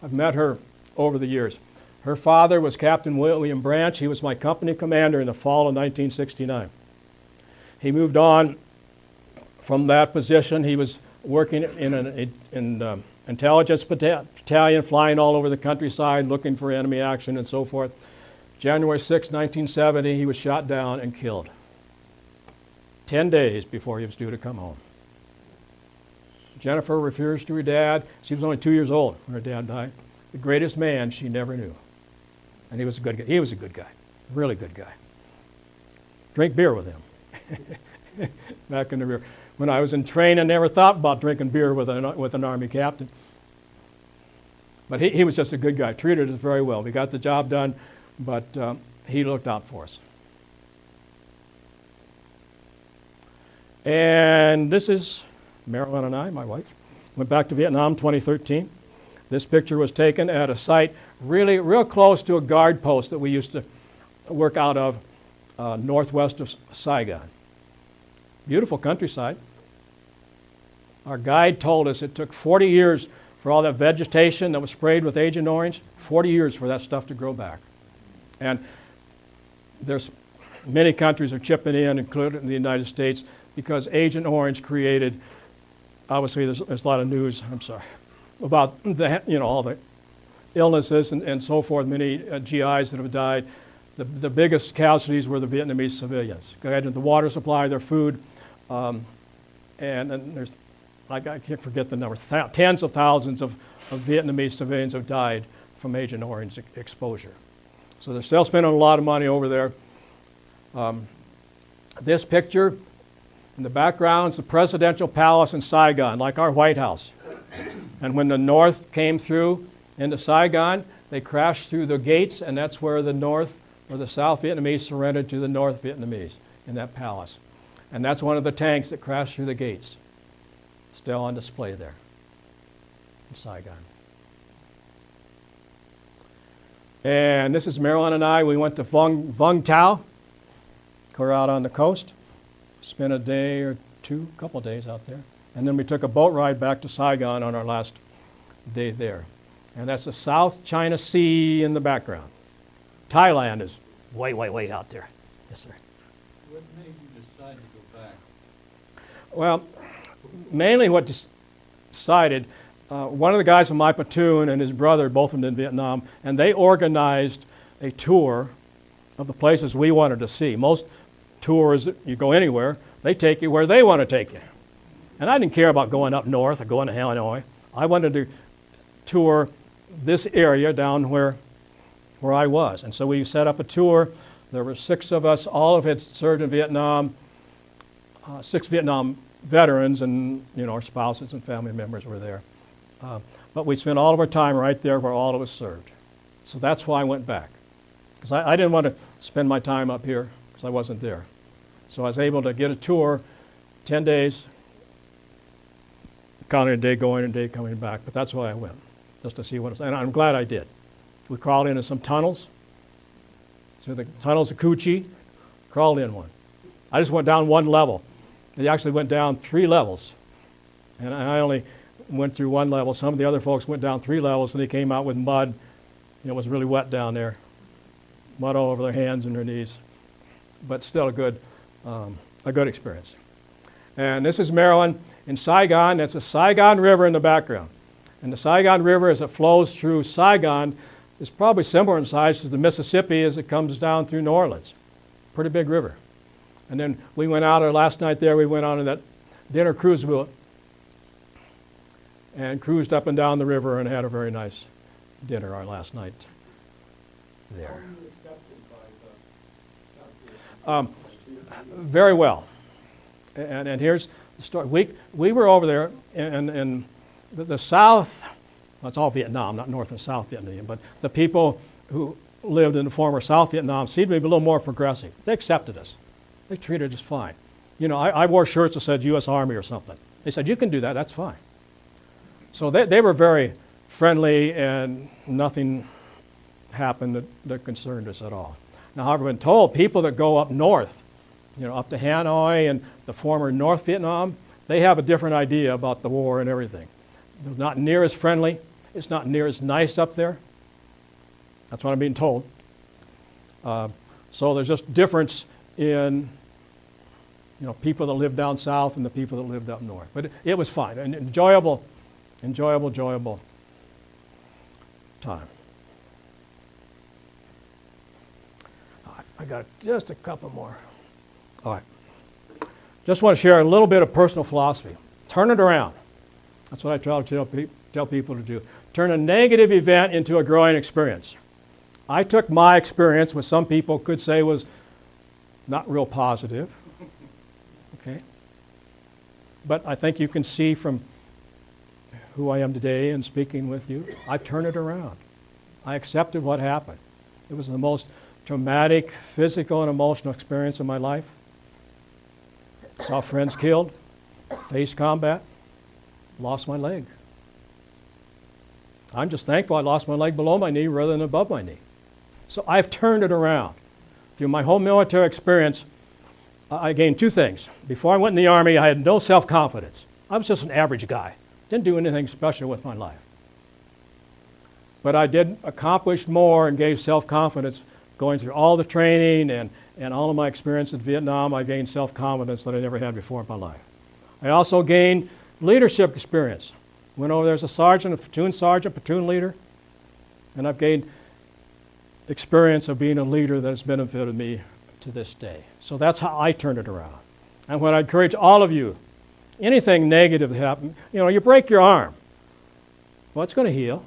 I've met her over the years. Her father was Captain William Branch. He was my company commander in the fall of 1969. He moved on from that position. He was working in an intelligence battalion, flying all over the countryside, looking for enemy action and so forth. January 6, 1970, he was shot down and killed. 10 days before he was due to come home. Jennifer refers to her dad. She was only 2 years old when her dad died. The greatest man she never knew. And he was a good guy. He was a good guy, really good guy. Drink beer with him. Back in the rear. When I was in training, I never thought about drinking beer with an Army captain. But he was just a good guy, treated us very well. We got the job done, but he looked out for us. And this is Marilyn and I, my wife. Went back to Vietnam 2013. This picture was taken at a site real close to a guard post that we used to work out of northwest of Saigon. Beautiful countryside. Our guide told us it took 40 years for all that vegetation that was sprayed with Agent Orange, 40 years for that stuff to grow back. And there's many countries are chipping in, including the United States, because Agent Orange created, obviously there's a lot of news, I'm sorry, about all the illnesses and so forth, many GIs that have died. The biggest casualties were the Vietnamese civilians. Guided the water supply, their food, and there's, I can't forget the number, tens of thousands of Vietnamese civilians have died from Agent Orange exposure. So they're still spending a lot of money over there. This picture in the background is the presidential palace in Saigon, like our White House. And when the North came through into Saigon, they crashed through the gates, and that's where the North or the South Vietnamese surrendered to the North Vietnamese in that palace. And that's one of the tanks that crashed through the gates. Still on display there in Saigon. And this is Marilyn and I. We went to Vung Tau. We're out on the coast. Spent a day or two, a couple of days out there. And then we took a boat ride back to Saigon on our last day there. And that's the South China Sea in the background. Thailand is way, way, way out there. Yes, sir. What made you decide to go back? Well, mainly what decided, one of the guys from my platoon and his brother, both of them in Vietnam, and they organized a tour of the places we wanted to see. Most tours, you go anywhere, they take you where they want to take you. And I didn't care about going up north or going to Illinois. I wanted to tour this area down where I was. And so we set up a tour. There were 6 of us, all of it served in Vietnam, 6 Vietnam veterans, and our spouses and family members were there. But we spent all of our time right there where all of us served. So that's why I went back. Because I didn't want to spend my time up here because I wasn't there. So I was able to get a tour, 10 days, counting a day going and a day coming back. But that's why I went, just to see what it was. And I'm glad I did. We crawled into some tunnels. So the tunnels of CuChi, crawled in one. I just went down one level. They actually went down 3 levels. And I only went through 1 level. Some of the other folks went down 3 levels, and they came out with mud. It was really wet down there. Mud all over their hands and their knees. But still a good experience. And this is Maryland in Saigon. That's the Saigon River in the background. And the Saigon River, as it flows through Saigon, is probably similar in size to the Mississippi as it comes down through New Orleans. Pretty big river. And then we went out, our last night there, we went on in that dinner cruise boat and cruised up and down the river and had a very nice dinner our last night there. How were you accepted by the South Vietnamese? Very well. And here's the story. We were over there, and the South, well, it's all Vietnam, not North and South Vietnam, but the people who lived in the former South Vietnam seemed to be a little more progressive. They accepted us. They treated us fine. You know, I wore shirts that said U.S. Army or something. They said, you can do that, that's fine. So they were very friendly, and nothing happened that concerned us at all. Now, however, I've been told people that go up north, you know, up to Hanoi and the former North Vietnam, they have a different idea about the war and everything. It's not near as friendly. It's not near as nice up there. That's what I'm being told. So there's just difference in, you know, people that live down south and the people that lived up north. But it was fine, an enjoyable time. All right, I got just a couple more. All right. Just want to share a little bit of personal philosophy. Turn it around. That's what I try to tell people to do. Turn a negative event into a growing experience. I took my experience, which some people could say was not real positive. Okay? But I think you can see from who I am today and speaking with you, I turned it around. I accepted what happened. It was the most traumatic physical and emotional experience of my life. Saw friends killed, faced combat, lost my leg. I'm just thankful I lost my leg below my knee rather than above my knee. So I've turned it around. Through my whole military experience, I gained two things. Before I went in the Army, I had no self-confidence. I was just an average guy. Didn't do anything special with my life. But I did accomplish more and gave self-confidence going through all the training and all of my experience in Vietnam. I gained self-confidence that I never had before in my life. I also gained leadership experience. Went over there as a sergeant, platoon leader, and I've gained experience of being a leader that has benefited me to this day. So that's how I turned it around. And what I encourage all of you, anything negative that happens, you know, you break your arm. Well, it's going to heal.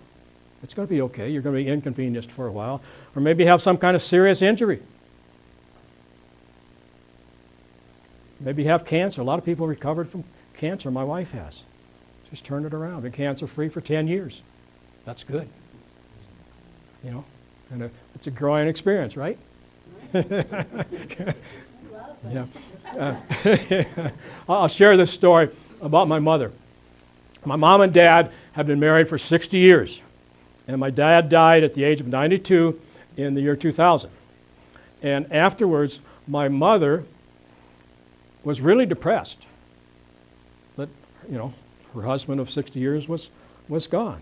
It's going to be okay. You're going to be inconvenienced for a while. Or maybe have some kind of serious injury. Maybe you have cancer. A lot of people recovered from cancer. My wife has. She's turned it around. Been cancer-free for 10 years. That's good. You know, and it's a growing experience, right? Yeah. I'll share this story about my mother. My mom and dad had been married for 60 years. And my dad died at the age of 92 in the year 2000. And afterwards, my mother was really depressed that, you know, her husband of 60 years was gone.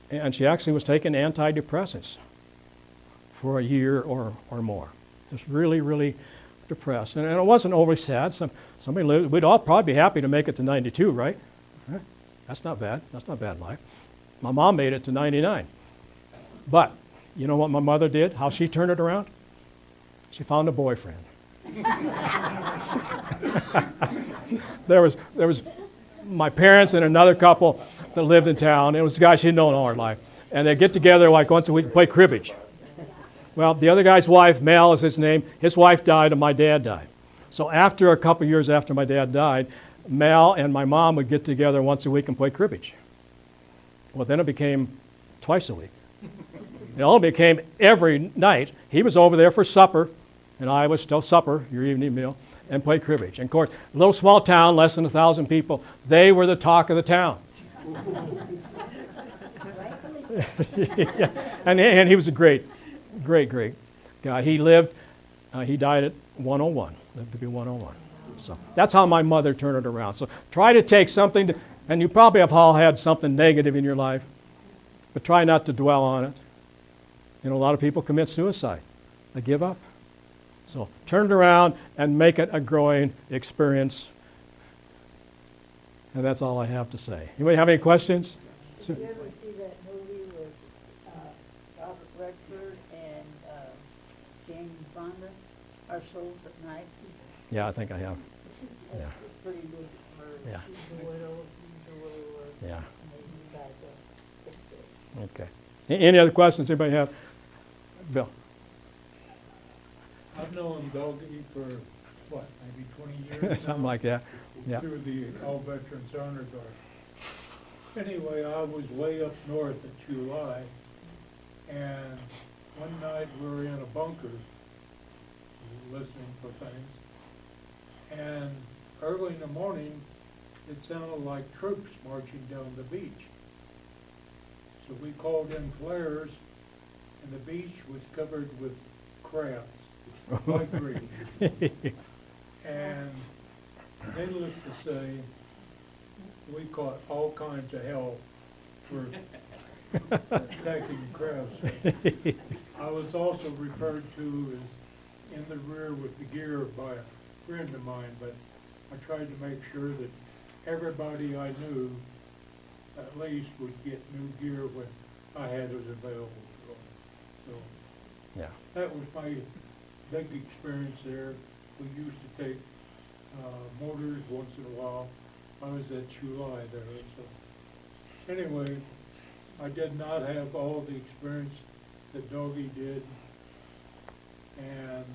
And she actually was taking antidepressants for a year or more. Just really, really depressed. And it wasn't overly sad. Somebody lived, we'd all probably be happy to make it to 92, right? That's not bad. That's not bad life. My mom made it to 99. But you know what my mother did? How she turned it around? She found a boyfriend. There was my parents and another couple that lived in town. It was a guy she'd known all her life. And they'd get together like once a week and play cribbage. Well, the other guy's wife, Mel is his name, his wife died and my dad died. So after a couple years after my dad died, Mel and my mom would get together once a week and play cribbage. Well, then it became twice a week. It all became every night. He was over there for supper, and I was still supper, your evening meal, and played cribbage. And of course, a little small town, less than 1,000 people, they were the talk of the town. Yeah. And he was a great guy. He lived, he died at 101, lived to be 101. So that's how my mother turned it around. So try to take something, and you probably have all had something negative in your life, but try not to dwell on it. You know, a lot of people commit suicide. They give up. So turn it around and make it a growing experience. And that's all I have to say. Anybody have any questions? Did you ever see that movie with Robert Redford and Jane Fonda, Our Souls at Night? Yeah, I think I have. Yeah. It's pretty good. Yeah. She's a widow, he's a widower. Yeah. And they decide to fix it. Okay. Any other questions anybody have? Bill? I've known Doug for, what, maybe 20 years Something now? like that. Yeah. Through the All Veterans Honor Guard. Anyway, I was way up north at July, and one night we were in a bunker, listening for things, and early in the morning, it sounded like troops marching down the beach. So we called in flares, and the beach was covered with crabs, light green. And needless to say, we caught all kinds of hell for attacking crabs. I was also referred to as in the rear with the gear by a friend of mine, but I tried to make sure that everybody I knew at least would get new gear when I had it available to them. So Yeah. that was my big experience there. We used to take motors once in a while. I was at July there. So anyway, I did not have all the experience that Doggy did, and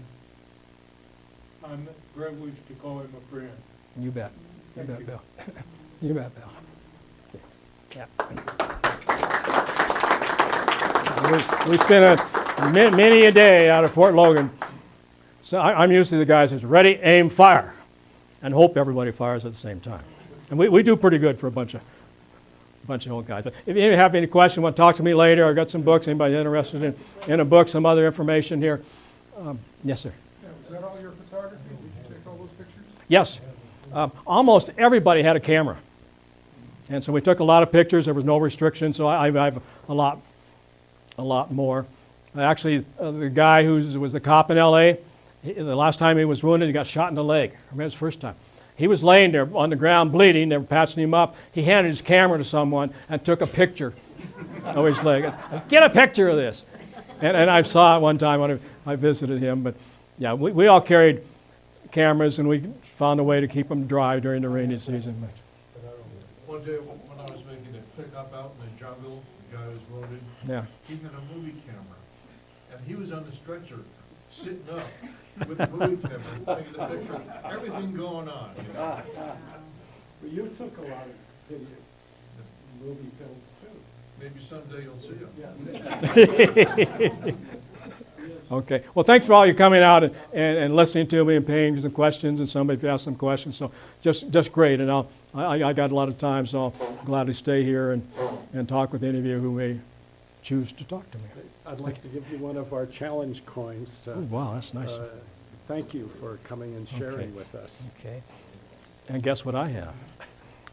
I'm privileged to call him a friend. You bet. You Thank bet, you. Bill. You bet, Bill. Yeah. We spent many a day out of Fort Logan. So I'm usually the guy that says, ready, aim, fire, and hope everybody fires at the same time. And we do pretty good for a bunch of old guys. But if you have any questions, want to talk to me later, I've got some books, anybody interested in a book, some other information here. Yes, sir. Yeah, was that all your photography? Did you take all those pictures? Yes. Almost everybody had a camera. And so we took a lot of pictures. There was no restriction, so I have a lot more. Actually, the guy who was the cop in L.A., the last time he was wounded, he got shot in the leg. I remember his first time. He was laying there on the ground bleeding. They were patching him up. He handed his camera to someone and took a picture of his leg. I said, get a picture of this. And I saw it one time when I visited him. But yeah, we all carried cameras, and we found a way to keep them dry during the rainy season. One day when I was making a pickup out in the jungle, the guy was wounded. Yeah. He had a movie camera, and he was on the stretcher, sitting up with the movie camera, taking the picture, everything going on. You know? Well, you took a lot of video, movie films too. Maybe someday you'll see him. Yes. Okay. Well, thanks for all you coming out and listening to me and paying some questions, and somebody asked some questions. So just great. And I got a lot of time, so I'll gladly stay here and talk with any of you who may choose to talk to me. I'd like to give you one of our challenge coins. Oh, wow, that's nice. Thank you for coming and sharing Okay. with us. Okay. And guess what I have?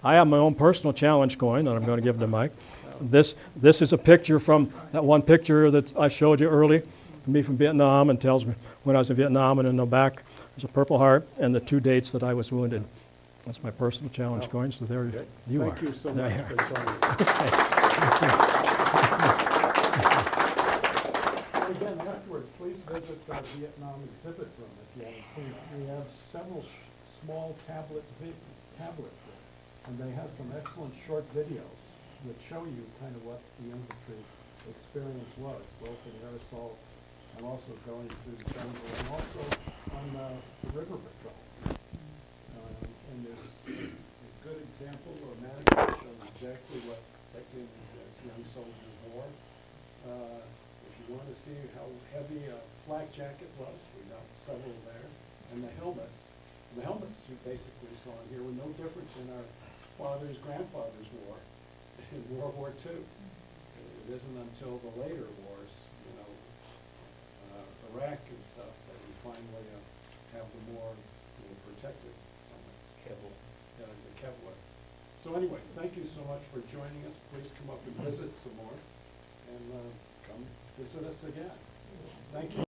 I have my own personal challenge coin that I'm going to give to Mike. This is a picture from that one picture that I showed you earlier, me from Vietnam, and tells me when I was in Vietnam, and in the back there's a Purple Heart and the 2 dates that I was wounded. That's my personal challenge coin, so there Okay. you are. Thank you so There much you for joining us. And again, afterwards, please visit the Vietnam exhibit room if you haven't seen it. We have several small tablets there, and they have some excellent short videos that show you kind of what the infantry experience was, both in air assaults and also going through the jungle, and also on the river patrol. And there's a good example of management showing exactly what Declan as young soldiers wore. If you want to see how heavy a flak jacket was, we got several there, and the helmets. And the helmets you basically saw in here were no different than our fathers, grandfathers wore in World War II. It isn't until the later wars, Iraq and stuff, that we finally have the more protective helmets. The Kevlar. So anyway, thank you so much for joining us. Please come up and visit some more, and come visit us again. Thank you.